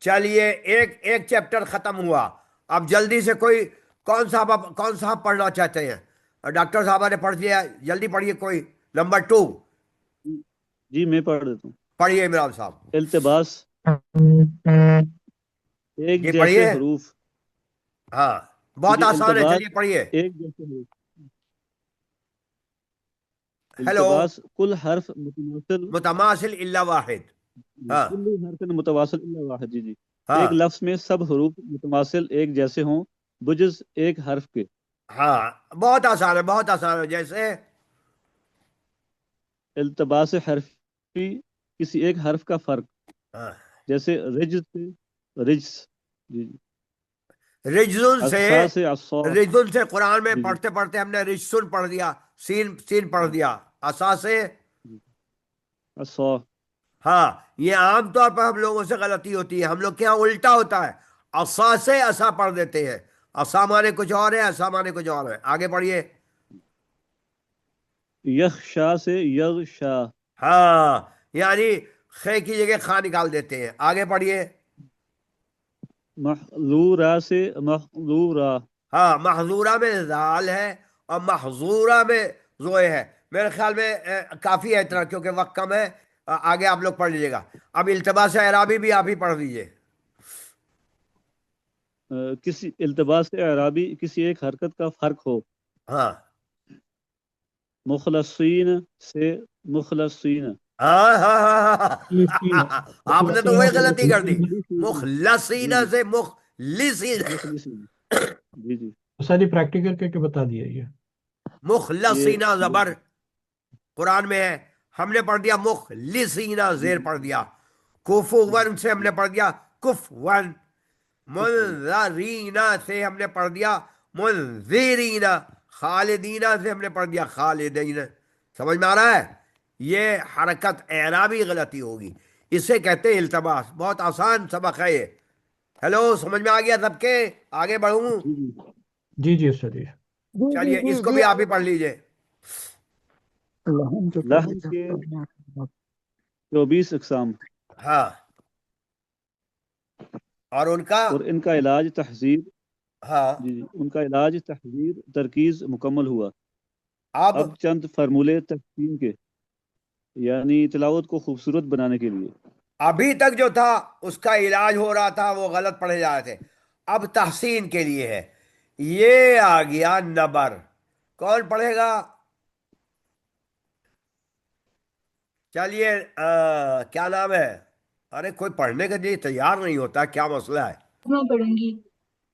چلیے ایک چیپٹر ختم ہوا. اب جلدی سے کوئی کون صاحب پڑھنا چاہتے ہیں؟ ڈاکٹر صاحبہ نے پڑھ لیا، جلدی پڑھیے. کوئی نمبر 2 جی میں پڑھ دیتا ہوں. پڑھیے عمران صاحب. التباس، ایک جی جیسے پڑھیے. حروف. ہاں بہت جی آسان ہے، التباس چلیے پڑھیے. ایک جیسے حروف. ہیلو. التباس کل حرف متواصل، متماثل الا واحد. ہاں کل حرف متواصل الا واحد. جی جی. ہاں ایک لفظ میں سب حروف متواصل ایک جیسے ہوں بجز ایک حرف کے. ہاں بہت آسان ہے، بہت آسان ہے. جیسے التباس حرفی کسی ایک حرف کا فرق، ہاں جیسے رجز سے رجس. جی جی. رجزن عصا سے عصا. رجزن سے قرآن میں جی جی. پڑھتے پڑھتے ہم نے رجسن پڑھ دیا، سین پڑھ دیا. عصا سے عصا. ہاں یہ عام طور پر ہم لوگوں سے غلطی ہوتی ہے. ہم لوگ کے یہاں الٹا ہوتا ہے، عصا سے عصا پڑھ دیتے ہیں. عصا مانے کچھ اور ہے، عصا مانے کچھ اور ہے. آگے پڑھیے. یخشا سے یغشا. ہاں یعنی خے کی جگہ خا نکال دیتے ہیں. آگے پڑھیے. محظورا سے محظورا. ہاں محظورہ میں زال ہے اور محظورہ میں زوئے ہے. میرے خیال میں کافی ہے اتنا، کیونکہ وقت کم ہے. آگے آپ لوگ پڑھ لیجیے گا. اب التباس اعرابی بھی آپ ہی پڑھ لیجیے. کسی التباس اعرابی کسی ایک حرکت کا فرق ہو. ہاں مخلصین سے مخلصین. ہاں ہاں ہاں مخلصین ہاں. آپ نے تو مخلصین وہی سے غلطی کر دی. مخلصین. مخلصین جی جی. سے مخلصین. مخلصین. جی جی. سر پریکٹیکل کر کے بتا دیا یہ. مخلصین یہ زبر قرآن میں ہے، ہم نے پڑھ دیا مخلصین زیر پڑھ دیا. کفون سے ہم نے پڑھ دیا کفون. منذرین سے ہم نے پڑھ دیا منذرین. خالدین سے ہم نے پڑھ دیا خالدین. سمجھ میں آ رہا ہے؟ یہ حرکت اعرابی غلطی ہوگی، اسے کہتے ہیں التباس. بہت آسان سبق ہے یہ. ہیلو سمجھ میں آ گیا سب کے؟ آگے بڑھوں؟ جی جی. جی جی استاد جی. چلیے اس کو بھی آپ ہی پڑھ لیجئے. لحن کے 24 اقسام، ہاں اور ان کا اور ان کا علاج تحذیر. ہاں جی جی. ان کا علاج تحذیر ترکیز مکمل ہوا. اب اب چند فرمولے تحسین کے، یعنی تلاوت کو خوبصورت بنانے کے لیے. ابھی تک جو تھا اس کا علاج ہو رہا تھا، وہ غلط پڑھے جا رہے تھے. اب تحسین کے لیے ہے. یہ آ گیا نبر. کون پڑھے گا؟ چلیے کیا نام ہے؟ ارے کوئی پڑھنے کے لیے تیار نہیں ہوتا، کیا مسئلہ ہے؟ میں پڑھوں گی.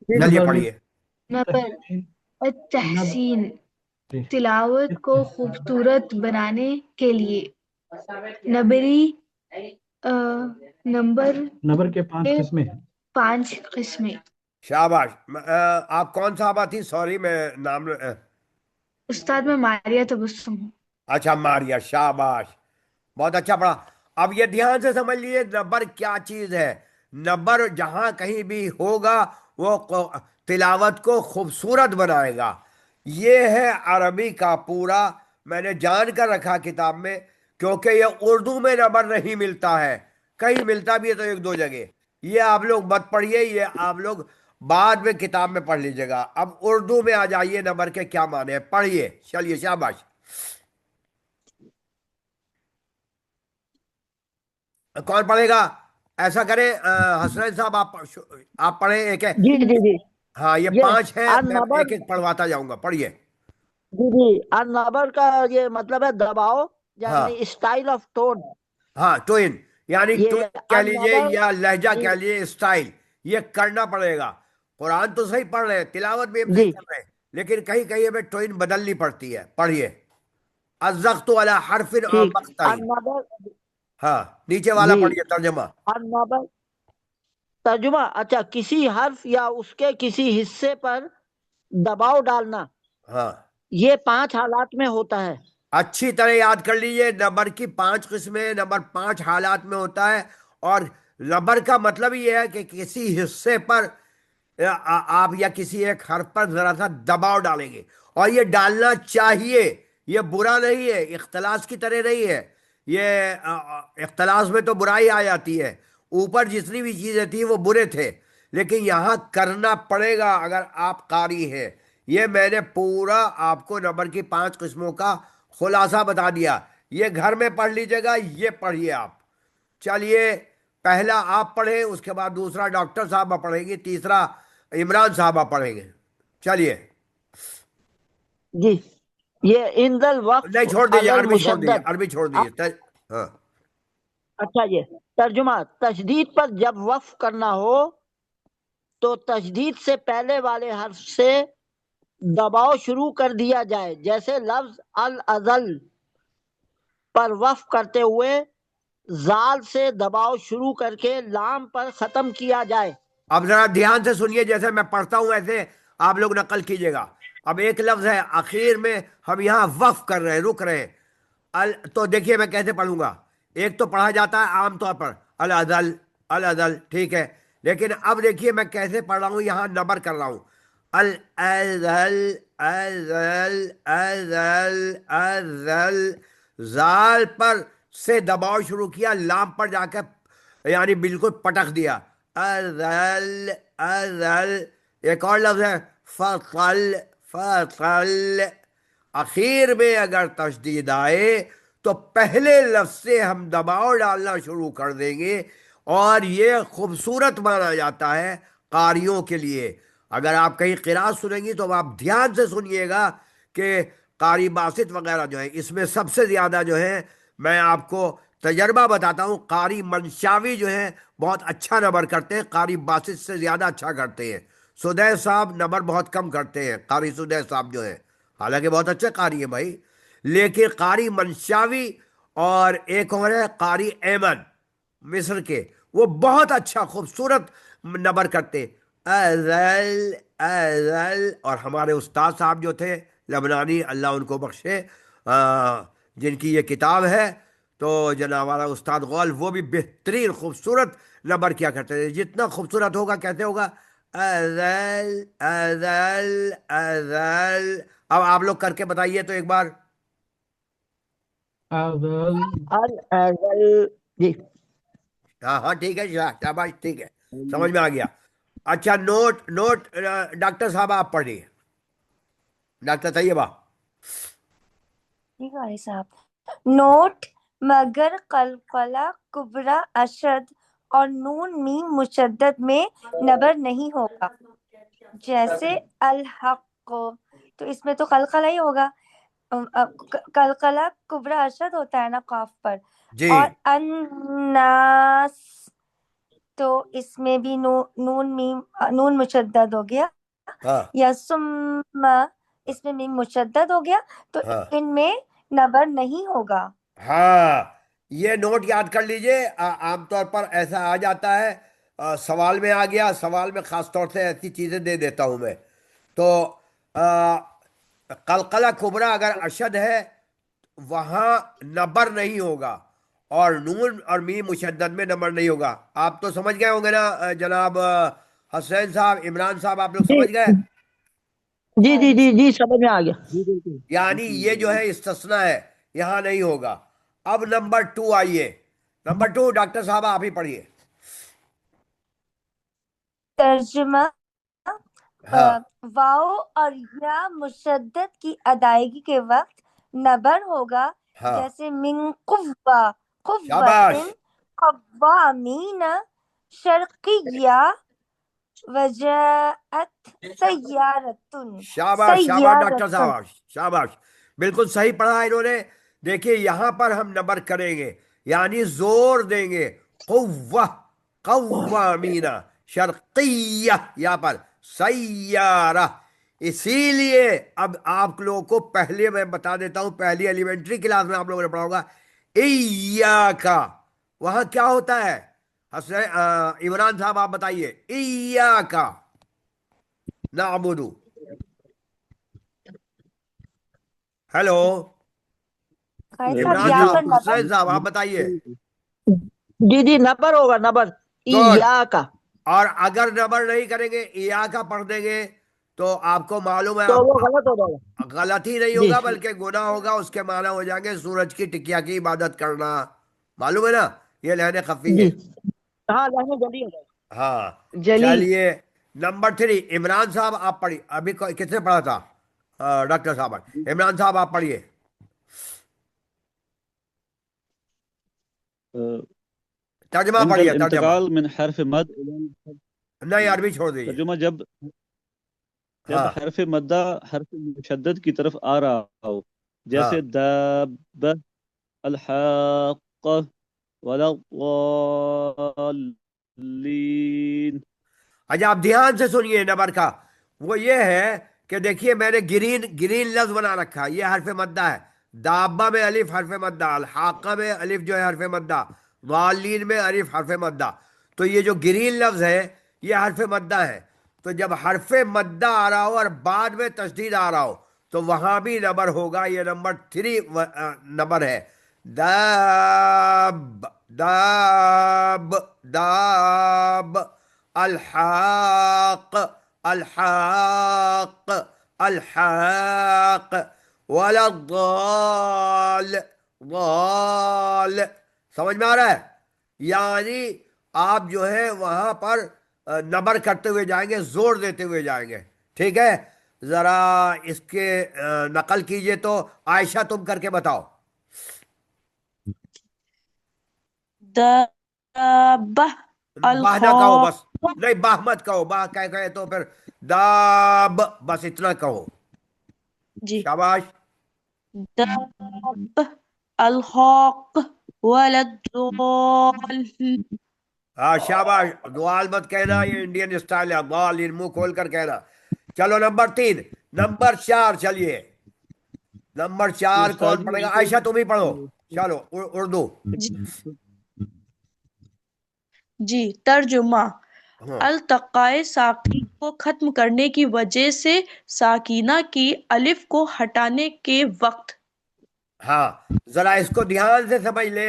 چلیے پڑھیے. نبر التحسین، جی. تلاوت کو خوبصورت بنانے کے لیے. نبری نمبر نبر کے 5 قسمیں ہیں. 5 قسمیں. شاباش. آپ کون صاحبہ تھی؟ سوری میں نام استاد میں ماریہ تبسم ہوں. اچھا ماریا. شاباش بہت اچھا پڑھا. اب یہ دھیان سے سمجھ لیجیے نبر کیا چیز ہے. نبر جہاں کہیں بھی ہوگا وہ تلاوت کو خوبصورت بنائے گا. یہ ہے عربی کا پورا. میں نے جان کر رکھا کتاب میں، کیونکہ یہ اردو میں نبر نہیں ملتا ہے. کہیں ملتا بھی ہے تو 1-2 جگہ. یہ آپ لوگ مت پڑھیے، یہ آپ لوگ بعد میں کتاب میں پڑھ لیجیے گا. اب اردو میں آ جائیے نبر کے کیا معنی ہے. پڑھیے. چلیے شاباش. کون پڑھے گا؟ ایسا کریں حسنین صاحب آپ پڑھیں. ایک ہے. جی جی جی. ہاں یہ 5 ہے، میں النبر. ایک ایک پڑھواتا جاؤں گا. پڑھیے. جی جی. النبر کا یہ مطلب ہے دباؤ، ہاں یعنی اسٹائل آف ٹون. ہاں ٹوئن، یعنی یہ ٹوئن کہہ لیجئے النبر. یا لہجہ جی کہہ لیجئے، اسٹائل. یہ کرنا پڑے گا. قرآن تو صحیح پڑھ رہے ہیں، تلاوت بھی ہم صحیح جی. کر رہے ہیں، لیکن کہیں کہیں ہمیں ٹوئن بدلنی پڑتی ہے. پڑھیے. الزخت علی حرف اور ٹھیک. مقطعی. النبر. ہاں نیچے والا جی. پڑھیے ترجمہ. النبر ترجمہ. اچھا، کسی حرف یا اس کے کسی حصے پر دباؤ ڈالنا ہاں یہ 5 حالات میں ہوتا ہے. अच्छी तरह याद कर लीजिए, नंबर की 5 किस्में, नंबर 5 हालात में होता है। और नंबर का मतलब ये है कि किसी हिस्से पर आप या किसी एक हर्फ पर जरा सा दबाव डालेंगे, और ये डालना चाहिए। ये बुरा नहीं है, इख्तलास की तरह नहीं है। ये इख्तलास में तो बुराई आ जाती है, ऊपर जितनी भी चीजें थी वो बुरे थे, लेकिन यहां करना पड़ेगा अगर आप कारी हैं। ये मैंने पूरा आपको नंबर की 5 किस्मों का खुलासा बता दिया। ये घर में पढ़ लीजिएगा, ये पढ़िए आप। चलिए, पहला आप पढ़े, उसके बाद दूसरा डॉक्टर साहबा पढ़ेंगे, तीसरा इमरान साहबा पढ़ेंगे। चलिए। जी, ये इंदल वक्फ नहीं, छोड़ दीजिए, अलल अरबी छोड़ दीजिए, मुशद्दद। अरबी छोड़ दीजिए। हाँ, अच्छा, ये तर्जुमा, तशदीद पर जब वक्फ करना हो तो तशदीद से पहले वाले हर्फ से दबाव शुरू कर दिया जाए, जैसे लफ्ज अल अजल पर वक्फ करते हुए जाल से दबाव शुरू करके लाम पर खत्म किया जाए। अब जरा ध्यान से सुनिए, जैसे मैं पढ़ता हूं ऐसे आप लोग नकल कीजिएगा। अब एक लफ्ज है आखिर में, हम यहां वक्फ कर रहे हैं, रुक रहे हैं। तो देखिए मैं कैसे पढ़ूंगा। एक तो पढ़ा जाता है आमतौर पर अल अदल, अल अदल, ठीक है। लेकिन अब देखिए मैं कैसे पढ़ रहा हूं, यहां नंबर कर रहा हूं। अल अदल, अदल, अदल, अदल, जाल पर से दबाव शुरू किया, लाम पर जाकर यानी बिल्कुल पटक दिया। अदल, अदल। एक और लफ्ज है फसल, फसल। आखिर में अगर तशदीद आए तो पहले लफ्ज से हम दबाव डालना शुरू कर देंगे, और ये खूबसूरत माना जाता है कारियों के लिए। अगर आप कहीं किरात सुनेंगी तो आप ध्यान से सुनिएगा कि कारी बासित वगैरह जो है, इसमें सबसे ज्यादा जो है, मैं आपको तजर्बा बताता हूँ, कारी मंशावी जो है बहुत अच्छा नंबर करते हैं, कारी बासित से ज्यादा अच्छा करते हैं। सुदैर साहब नंबर बहुत कम करते हैं, कारी सुदैर साहब जो है, हालांकि बहुत अच्छे कारी है भाई। लेकिन कारी मंशावी और एक और है कारी एमन मिस्र के, वो बहुत अच्छा खूबसूरत नंबर करते। अज़ल, अज़ल। और हमारे उस्ताद साहब जो थे लबनानी, अल्लाह उनको बख्शे, जिनकी ये किताब है, तो जनाब वाला उस्ताद गौल, वो भी बेहतरीन खूबसूरत नंबर किया करते थे। जितना खूबसूरत होगा कैसे होगा, अज़ल, अज़ल, अज़ल। अब आप लोग करके बताइए तो एक बार। अज़ल, अल अजल। जी, हाँ हाँ, ठीक है, शाबाश, ठीक है, समझ में आ गया। अच्छा, नोट नोट, डॉक्टर साहब आप पढ़िए, डॉक्टर तैयबा। ठीक है साहब। नोट, मगर कलकला कुबरा अशद और नून मीम मुशद्दद में नबर नहीं होगा, जैसे अल हक, तो इसमें तो कलकला ही होगा। कलकला कुबरा अशद होता है ना काफ पर। जी और अन्नास, तो इसमें भी नून मीम नून मुशद्दद हो गया। हाँ या सुम्मा, इसमें मीम मुशद्दद हो गया, तो हाँ इनमें नबर नहीं होगा। हाँ, ये नोट याद कर लीजिए। आमतौर पर ऐसा आ जाता है, सवाल में आ गया, सवाल में खास तौर से ऐसी चीजें दे देता हूं मैं। तो कलकला कुबरा अगर अशद है, वहां नंबर नहीं होगा, और नून और मीम मुशद्दद में नंबर नहीं होगा। आप तो समझ गए होंगे ना, जनाब हसनैन साहब, इमरान साहब, आप लोग जी, समझ गए। जी, जी, जी, जी, समझ में आ गया। जी बिल्कुल यानी ये जो है इस्तिस्ना है, यहां नहीं होगा। अब नंबर 2 आइए। नंबर 2 डॉक्टर साहब आप ही पढ़िए। तर्जुमा, हाँ वाव और या मुशद्दद की अदायगी के वक्त नबर होगा, हाँ, जैसे मिन कुव्वा, शाबाश, कुव्वतिन, कव्वामीन, शर्किया, वजाअत सय्यारतुन, शाबाश, शाबाश डॉक्टर सय्यारतुन। साहब, शाबाश। बिल्कुल सही पढ़ा इन्होंने। देखिए यहां पर हम नंबर करेंगे, यानी जोर देंगे। कव्वा, कव्वामीना, शर्किया, यहाँ पर सैयारा। इसीलिए अब आप लोगों को पहले मैं बता देता हूं, पहली एलिमेंट्री क्लास में आप लोगों ने पढ़ा होगा इया का, वहां क्या होता है। इमरान साहब आप बताइए, इया का नाबुदु। हेलो, कायद साहब इमरान या साहब, पर नबर हुसैन साहब, आप बताइए। जी जी, नबर होगा, नबर, गुड। या का। और अगर नबर नहीं करेंगे, या का पढ़ देंगे, तो आपको मालूम है तो वो आप गलत हो जाएगा। गलत ही नहीं जी होगा बल्कि गुनाह होगा। उसके माना हो जाएंगे सूरज की टिकिया की इबादत करना। मालूम है ना, ये लहने खफी जी, है। हाँ, लहने जल्दी हो जाएगा। हाँ, जली। चलिए नंबर 3, इमरान साहब आप पढ़िए। अभी किसने पढ़ा था? डॉक्टर साहब। इमरान साहब आप पढ़िए। तर्जमा इंदल पढ़िए, तर्जमा। इंतकाल मिन हर्फ मद नहीं, अरबी छोड़ दीजिए। तर्जुमा, जब जब हाँ हर्फ मद्दा हर्फ मुशद्दद की तरफ आ रहा हो, जैसे हाँ, दाब, अलहाक़, वलद्दाल्लीन। अच्छा आप ध्यान से सुनिए। नंबर का वो ये है कि देखिए मैंने ग्रीन ग्रीन लफ्ज बना रखा है, ये हरफ मद्दा है। दाबा में अलिफ हरफ मद्दा, अलहाका में अलिफ जो है हरफ मद्दा, वालीन में अलिफ हरफ मद्दा। तो ये जो ग्रीन लफ्ज है ये हरफ मद्दा है। तो जब हरफ मद्दा आ रहा हो और बाद में तशदीद आ रहा हो तो वहां भी नंबर होगा। ये नंबर 3 नंबर है। दाब दाब दाब, الحاق الحاق الحاق، ولا الضال ضال। समझ में आ रहा है? यानी आप जो है वहां पर नबर करते हुए जाएंगे, जोर देते हुए जाएंगे। ठीक है, जरा इसके नकल कीजिए। तो आयशा तुम करके बताओ। दाबा बाह ना कहो अलखाक। बस, नहीं बाह मत कहो। बाह कहे तो फिर दाब, बस इतना कहो। जी, शाबाश। दाब अलखाक वलद्दाल्लीन। हाँ शाबाश। दुआल मत कहना, ये इंडियन स्टाइल है। बाल मुंह खोल कर कहना। चलो नंबर 3। नंबर 4 चलिए। नंबर तो 4 उस्ताद कौन जी पढ़ेगा? उनको आयशा तुम ही पढ़ो। चलो उर्दू। जी जी, तर्जुमा। हाँ अल्तकाए साकिन को खत्म करने की वजह से साकिना की अलिफ को हटाने के वक्त। हाँ, जरा इसको ध्यान से समझ ले।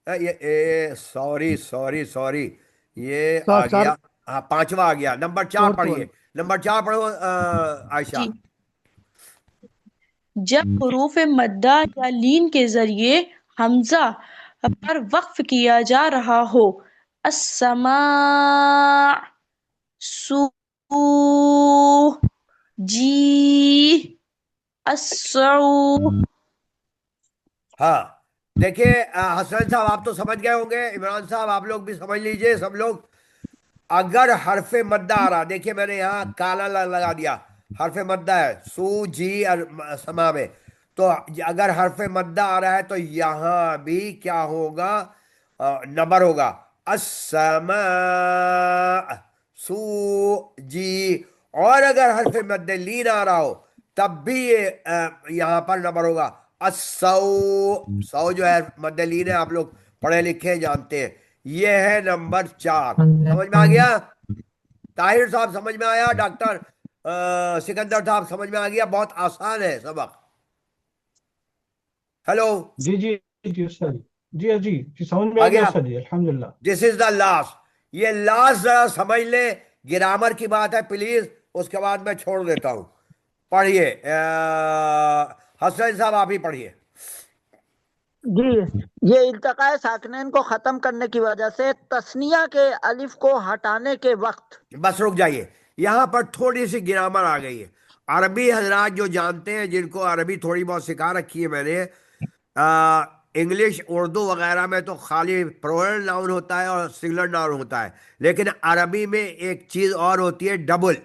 ये सॉरी सॉरी सॉरी, ये आ सर गया। हाँ, 5वां आ गया। Number 4 fourth one. पढ़िए। नंबर 4 पढ़ो आयशा। जी, जब हुरूफ मद्दा या लीन के जरिए हमजा पर वक्फ किया जा रहा हो, अस्समा, सू, जी, अस्सऊ। हाँ देखिए, हसन साहब आप तो समझ गए होंगे। इमरान साहब आप लोग भी समझ लीजिए, सब लोग। अगर हरफ मद्दा आ रहा, देखिए मैंने यहाँ काला लगा दिया। हरफ मद्दा है सू जी और समा में। तो अगर हरफ मद्दा आ रहा है तो यहाँ भी क्या होगा? नबर होगा। अस्समा, सू जी। और अगर हरफ मद्दे लीन आ रहा हो तब भी ये यहाँ पर नंबर होगा। असौ, सौ जो है मद्दे लीन है। आप लोग पढ़े लिखे हैं, जानते हैं। ये है नंबर 4। समझ में आ गया? ताहिर साहब समझ में आया? डॉक्टर सिकंदर साहब समझ में आ गया? बहुत आसान है सबक। हेलो, जी जी जी उस्ताद जी। जी जी समझ में आ आ गया गया? उस्ताद जी, अल्हम्दुलिल्लाह। This is the last. ये लास्ट जरा समझ ले। ग्रामर की बात है प्लीज, उसके बाद मैं छोड़ देता हूं। पढ़िए हसन साहब, आप ही पढ़िए। जी, ये इल्तकाए साकिनैन को खत्म करने की वजह से तस्निया के अलिफ को हटाने के वक्त। बस रुक जाइए, यहां पर थोड़ी सी ग्रामर आ गई है। अरबी हजरात जो जानते हैं, जिनको अरबी थोड़ी बहुत सिखा रखी है मैंने, इंग्लिश उर्दू वगैरह में तो खाली प्लूरल नाउन होता है और सिंगुलर नाउन होता है। लेकिन अरबी में एक चीज और होती है, डबल।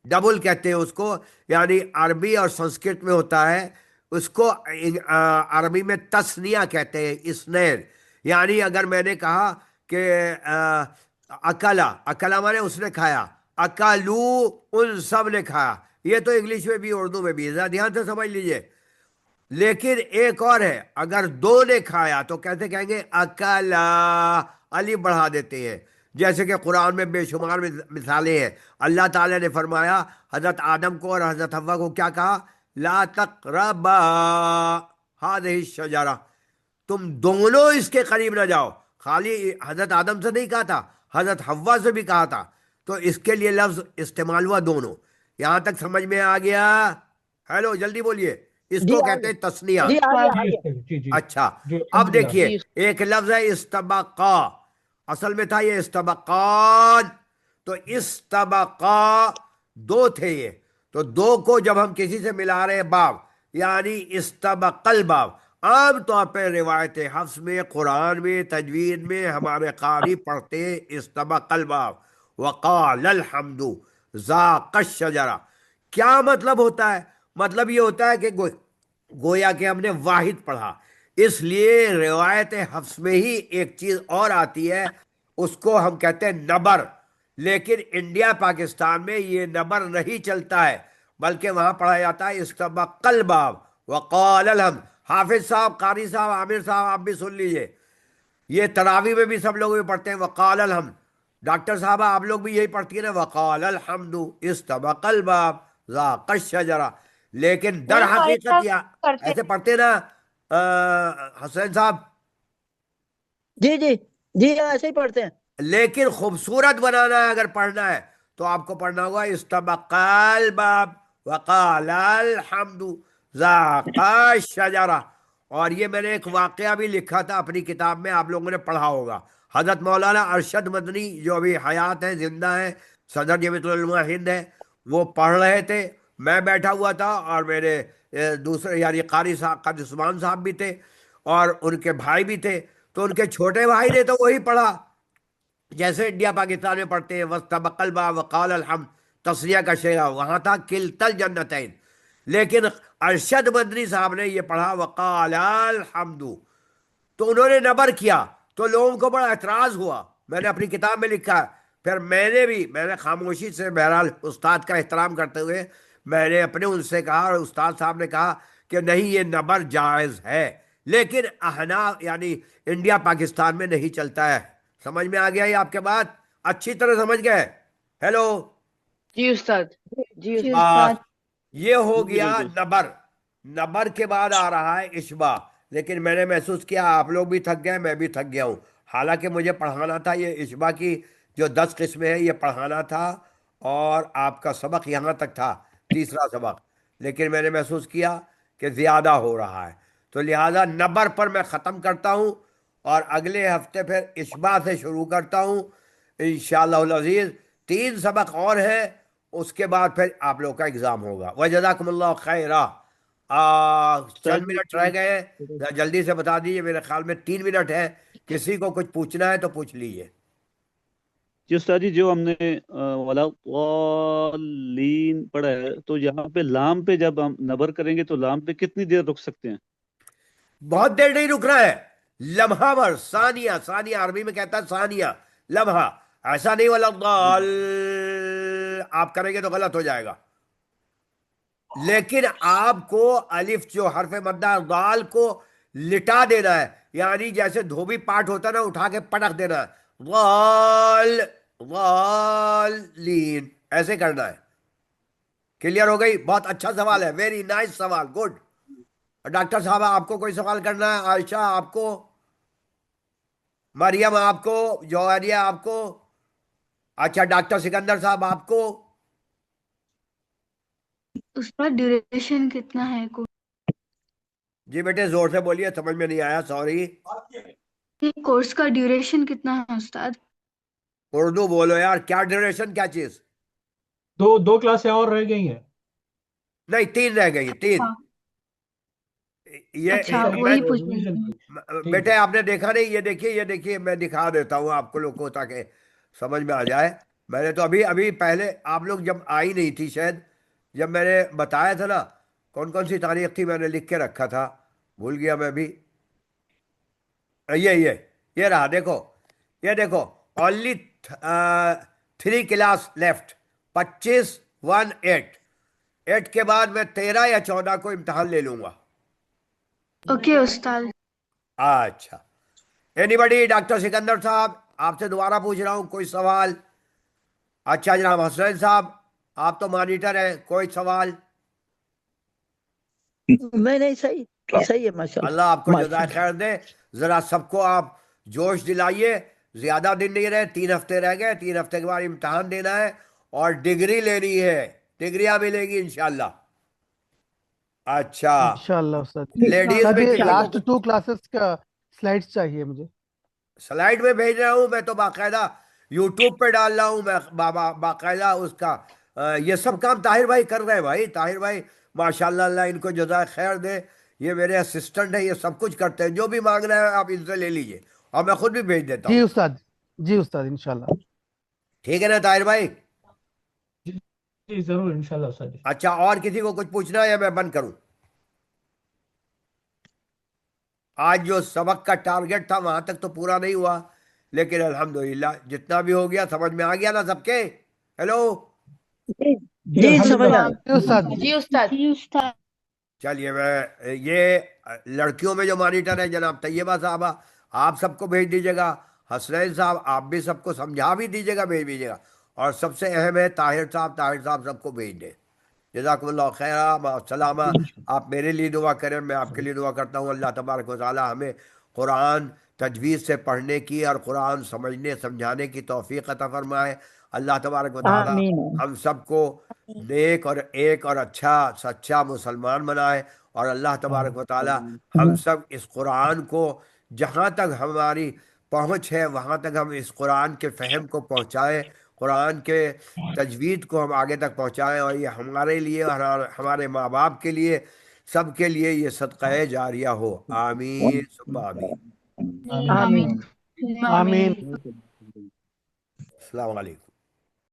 डबल कहते हैं उसको। यानी अरबी और संस्कृत में होता है, उसको अरबी में तस्निया कहते हैं, इस्नैन। यानी अगर मैंने कहा कि अकला, अकला माने उसने खाया, अकलू उन सब ने खाया। ये तो इंग्लिश में भी उर्दू में भी है, जरा ध्यान से समझ लीजिए। लेकिन एक और है, अगर दो ने खाया तो कैसे कहेंगे? अकला, अली बढ़ा देते हैं। जैसे कि कुरान में बेशुमार मिसालें हैं। अल्लाह ताला ने फरमाया हजरत आदम को और हजरत हव्वा को क्या कहा? ला तक़रबा, हादिही शजरा, तुम दोनों इसके करीब न जाओ। खाली हजरत आदम से नहीं कहा था, हजरत हव्वा से भी कहा था, तो इसके लिए लफ्ज इस्तेमाल हुआ दोनों। यहां तक समझ में आ गया? हेलो जल्दी बोलिए, जी इसको आ कहते गया, हैं तस्निया। जी आ गया, जी आ गया। उस्ताद जी जी अच्छा, जी अब अल्हम्दुलिल्लाह। देखिए जी एक लफ्ज है इस्तबका, असल में था ये इस्तबकान, तो इस्तबका दो थे ये, तो दो को जब हम किसी से मिला रहे हैं बाब, यानी इस्तबकल बाब। आम तौर पर रिवायत हफ्स में, कुरान में, तजवीद में हमारे कारी पढ़ते हैं इस्तबकल बाब, वक़ालल हम्दु ज़ाक़श शजरा। क्या मतलब होता है? मतलब ये होता है कि गोया कि हमने वाहिद पढ़ा, इसलिए रिवायत हफ्स में ही एक चीज और आती है, उसको हम कहते हैं नबर। लेकिन इंडिया पाकिस्तान में ये नबर नहीं चलता है, बल्कि वहां पढ़ा जाता है इस्तबक़ल बाब वक़ालल हम्द। हाफिज साहब, कारी साहब, आमिर साहब, आप भी सुन लीजिए, ये तरावी में भी सब लोग भी पढ़ते हैं वक़ालल हम्द। डॉक्टर साहब आप लोग भी यही पढ़ती है ना, वक़ालल हम्दु इस्तबक़ल बाब ज़ाक़श शजरा। लेकिन दर नहीं कारी हकीकत साहब या करते ऐसे पढ़ते ना हसैन साहब, जी जी जी ऐसे ही पढ़ते हैं। लेकिन खूबसूरत बनाना है अगर पढ़ना है तो आपको पढ़ना होगा इस्तबक़ल बाब वक़ालल हम्दु ज़ाक़श शजरा। और ये मैंने एक वाक़या भी लिखा था अपनी किताब में, आप लोगों ने पढ़ा होगा। हज़रत मौलाना अरशद मदनी जो अभी हयात हैं, जिंदा हैं, सदर जमीयतुल उलमा हिंद है, वो पढ़ रहे थे, मैं बैठा हुआ था, और मेरे दूसरे यानी कारी साहब काजी उस्मान साहब भी थे, और उनके भाई भी थे, तो उनके छोटे भाई ने तो वही पढ़ा जैसे इंडिया पाकिस्तान में पढ़ते हैं, वस्तबक़ल बाब वक़ालल हम्द, तस्निया का शेरा वहां था किल्तल जन्नतैन। लेकिन अरशद मदनी साहब ने ये पढ़ा वक़ालल हम्दु, तो उन्होंने नबर किया, तो लोगों को बड़ा एतराज हुआ। मैंने अपनी किताब में लिखा है, फिर मैंने खामोशी से, बहरहाल उस्ताद का एहतराम करते हुए मैंने अपने उनसे कहा, और उस्ताद साहब ने कहा कि नहीं ये नबर जायज़ है, लेकिन अहना यानी इंडिया पाकिस्तान में नहीं चलता है। समझ में आ गया ये आपके बात? अच्छी तरह समझ गए? हेलो जी उस्ताद जी जी उस्ताद। उस्ताद। ये हो जी गया बिल्कुल। नबर। नबर के बाद आ रहा है इशबा। लेकिन मैंने महसूस किया आप लोग भी थक गए, मैं भी थक गया हूँ। हालांकि मुझे पढ़ाना था ये इशबा की जो 10 किस्में हैं, ये पढ़ाना था, और आपका सबक यहाँ तक था, तीसरा सबक। लेकिन मैंने महसूस किया कि ज़्यादा हो रहा है, तो लिहाजा नबर पर मैं ख़त्म करता हूँ, और अगले हफ्ते फिर इशबा से शुरू करता हूँ इंशाअल्लाह अज़ीज़। 3 सबक और हैं, उसके बाद फिर आप लोग का एग्जाम होगा। वजज़ाकुमुल्लाह खैरा। चंद उस्ताद मिनट रह गए हैं, जी जरा जल्दी से बता दीजिए, मेरे ख्याल में 3 मिनट है। किसी को कुछ पूछना है तो पूछ लीजिए। उस्ताद जी, जो हमने वाला लीन पढ़ा है, तो यहाँ पे लाम पे जब हम नबर करेंगे तो लाम पे कितनी देर रुक सकते हैं? बहुत देर नहीं रुकना है, लम्हा भर, सानिया, सानिया अरबी में कहता है सानिया, लम्हा। ऐसा नहीं वाला दाल आप करेंगे तो गलत हो जाएगा। लेकिन आपको अलिफ जो हरफ मद्दा दाल को लिटा देना है, यानी जैसे धोबी पाठ होता है ना, उठा के पटक देना है, दाल दालीन, ऐसे करना है। क्लियर हो गई? बहुत अच्छा सवाल है, वेरी नाइस सवाल, गुड। डॉक्टर साहब आपको कोई सवाल करना है? आयशा आपको, मरियम आपको, जौहरिया आपको, अच्छा डॉक्टर सिकंदर साहब आपको। उसका ड्यूरेशन कितना है जी बेटे जोर से बोलिए, समझ में नहीं आया, सॉरी। कोर्स का ड्यूरेशन कितना है उस्ताद? उर्दू बोलो यार, क्या ड्यूरेशन, क्या चीज? दो क्लासें और रह गई हैं। नहीं 3 रह गई, 3। हाँ, ये अच्छा एक वही मैं, पूछ रही रिवीजन थी। ठीक बेटे है। आपने देखा नहीं, ये देखिए मैं दिखा देता हूँ आपको लोग को, ताकि समझ में आ जाए। मैंने तो अभी अभी पहले, आप लोग जब आई नहीं थी शायद, जब मैंने बताया था ना कौन कौन सी तारीख थी, मैंने लिख के रखा था, भूल गया मैं भी। ये रहा, देखो, ये देखो, ओनली 3 क्लास लेफ्ट, 25, 1, 8। 8 के बाद मैं 13 या 14 को इम्तहान ले लूंगा। ओके उस्ताद। अच्छा, एनीबडी? डॉक्टर सिकंदर साहब आपसे दोबारा पूछ रहा हूं, कोई सवाल? अच्छा जनाब हसनैन साहब, आप तो मॉनिटर हैं, कोई सवाल? नहीं नहीं, सही صحیح ہے ماشاء اللہ آپ کو اللہ جزائے خیر دے. ذرا سب کو آپ جوش دلائیے. زیادہ دن نہیں رہے, 3 ہفتے رہ گئے. 3 ہفتے کے بعد امتحان دینا ہے اور ڈگری لینی ہے. ڈگریاں ملیں گی انشاءاللہ. اچھا انشاءاللہ استاد. لیڈیز استاد میں یہ کسی کو لاسٹ 2 کلاسز کا سلائڈز چاہیے مجھے. سلائیڈ میں بھیج رہا ہوں. میں تو باقاعدہ یوٹیوب پہ ڈال رہا ہوں. میں باقاعدہ اس کا یہ سب کام طاہر بھائی کر رہے ہیں. بھائی طاہر بھائی ماشاءاللہ, اللہ ان کو جزائے خیر دے. یہ میرے اسسٹنٹ ہیں, یہ سب کچھ کرتے ہیں. جو بھی مانگ رہے ہیں آپ ان سے لے لیجئے, اور میں خود بھی بھیج دیتا جی ہوں. استاد, جی استاد انشاءاللہ. ٹھیک ہے نا طاہر بھائی؟ جی ضرور انشاءاللہ استاد جی. اچھا, اور کسی کو کچھ پوچھنا ہے یا میں بند کروں؟ آج جو سبق کا ٹارگٹ تھا وہاں تک تو پورا نہیں ہوا, لیکن الحمدللہ جتنا بھی ہو گیا سمجھ میں آ گیا نا سب کے. ہیلو, جی سمجھ آ جی استاد. جی استاد. جی استاد. چلیے میں یہ لڑکیوں میں جو مانیٹر ہے جناب طیبہ صاحبہ, آپ سب کو بھیج دیجیے گا. حسنین صاحب آپ بھی سب کو سمجھا بھی دیجیے گا, بھیج دیجیے گا. اور سب سے اہم ہے طاہر صاحب سب کو بھیج دیں. جزاکم اللہ خیر. السلام. آپ میرے لیے دعا کریں, میں آپ کے لیے دعا کرتا ہوں. اللہ تبارک و تعالی ہمیں قرآن تجوید سے پڑھنے کی اور قرآن سمجھنے سمجھانے کی توفیق عطا فرمائے. اللہ تبارک و تعالی آمین. ہم سب کو نیک اور ایک اور اچھا سچا مسلمان بنائے. اور اللہ تبارک و تعالی ہم سب اس قرآن کو جہاں تک ہماری پہنچ ہے وہاں تک ہم اس قرآن کے فہم کو پہنچائیں, قرآن کے تجوید کو ہم آگے تک پہنچائیں. اور یہ ہمارے لیے اور ہمارے ماں باپ کے لیے سب کے لیے یہ صدقہ جاریہ ہو. آمین ثم آمین. آمین. آمین. السلام علیکم.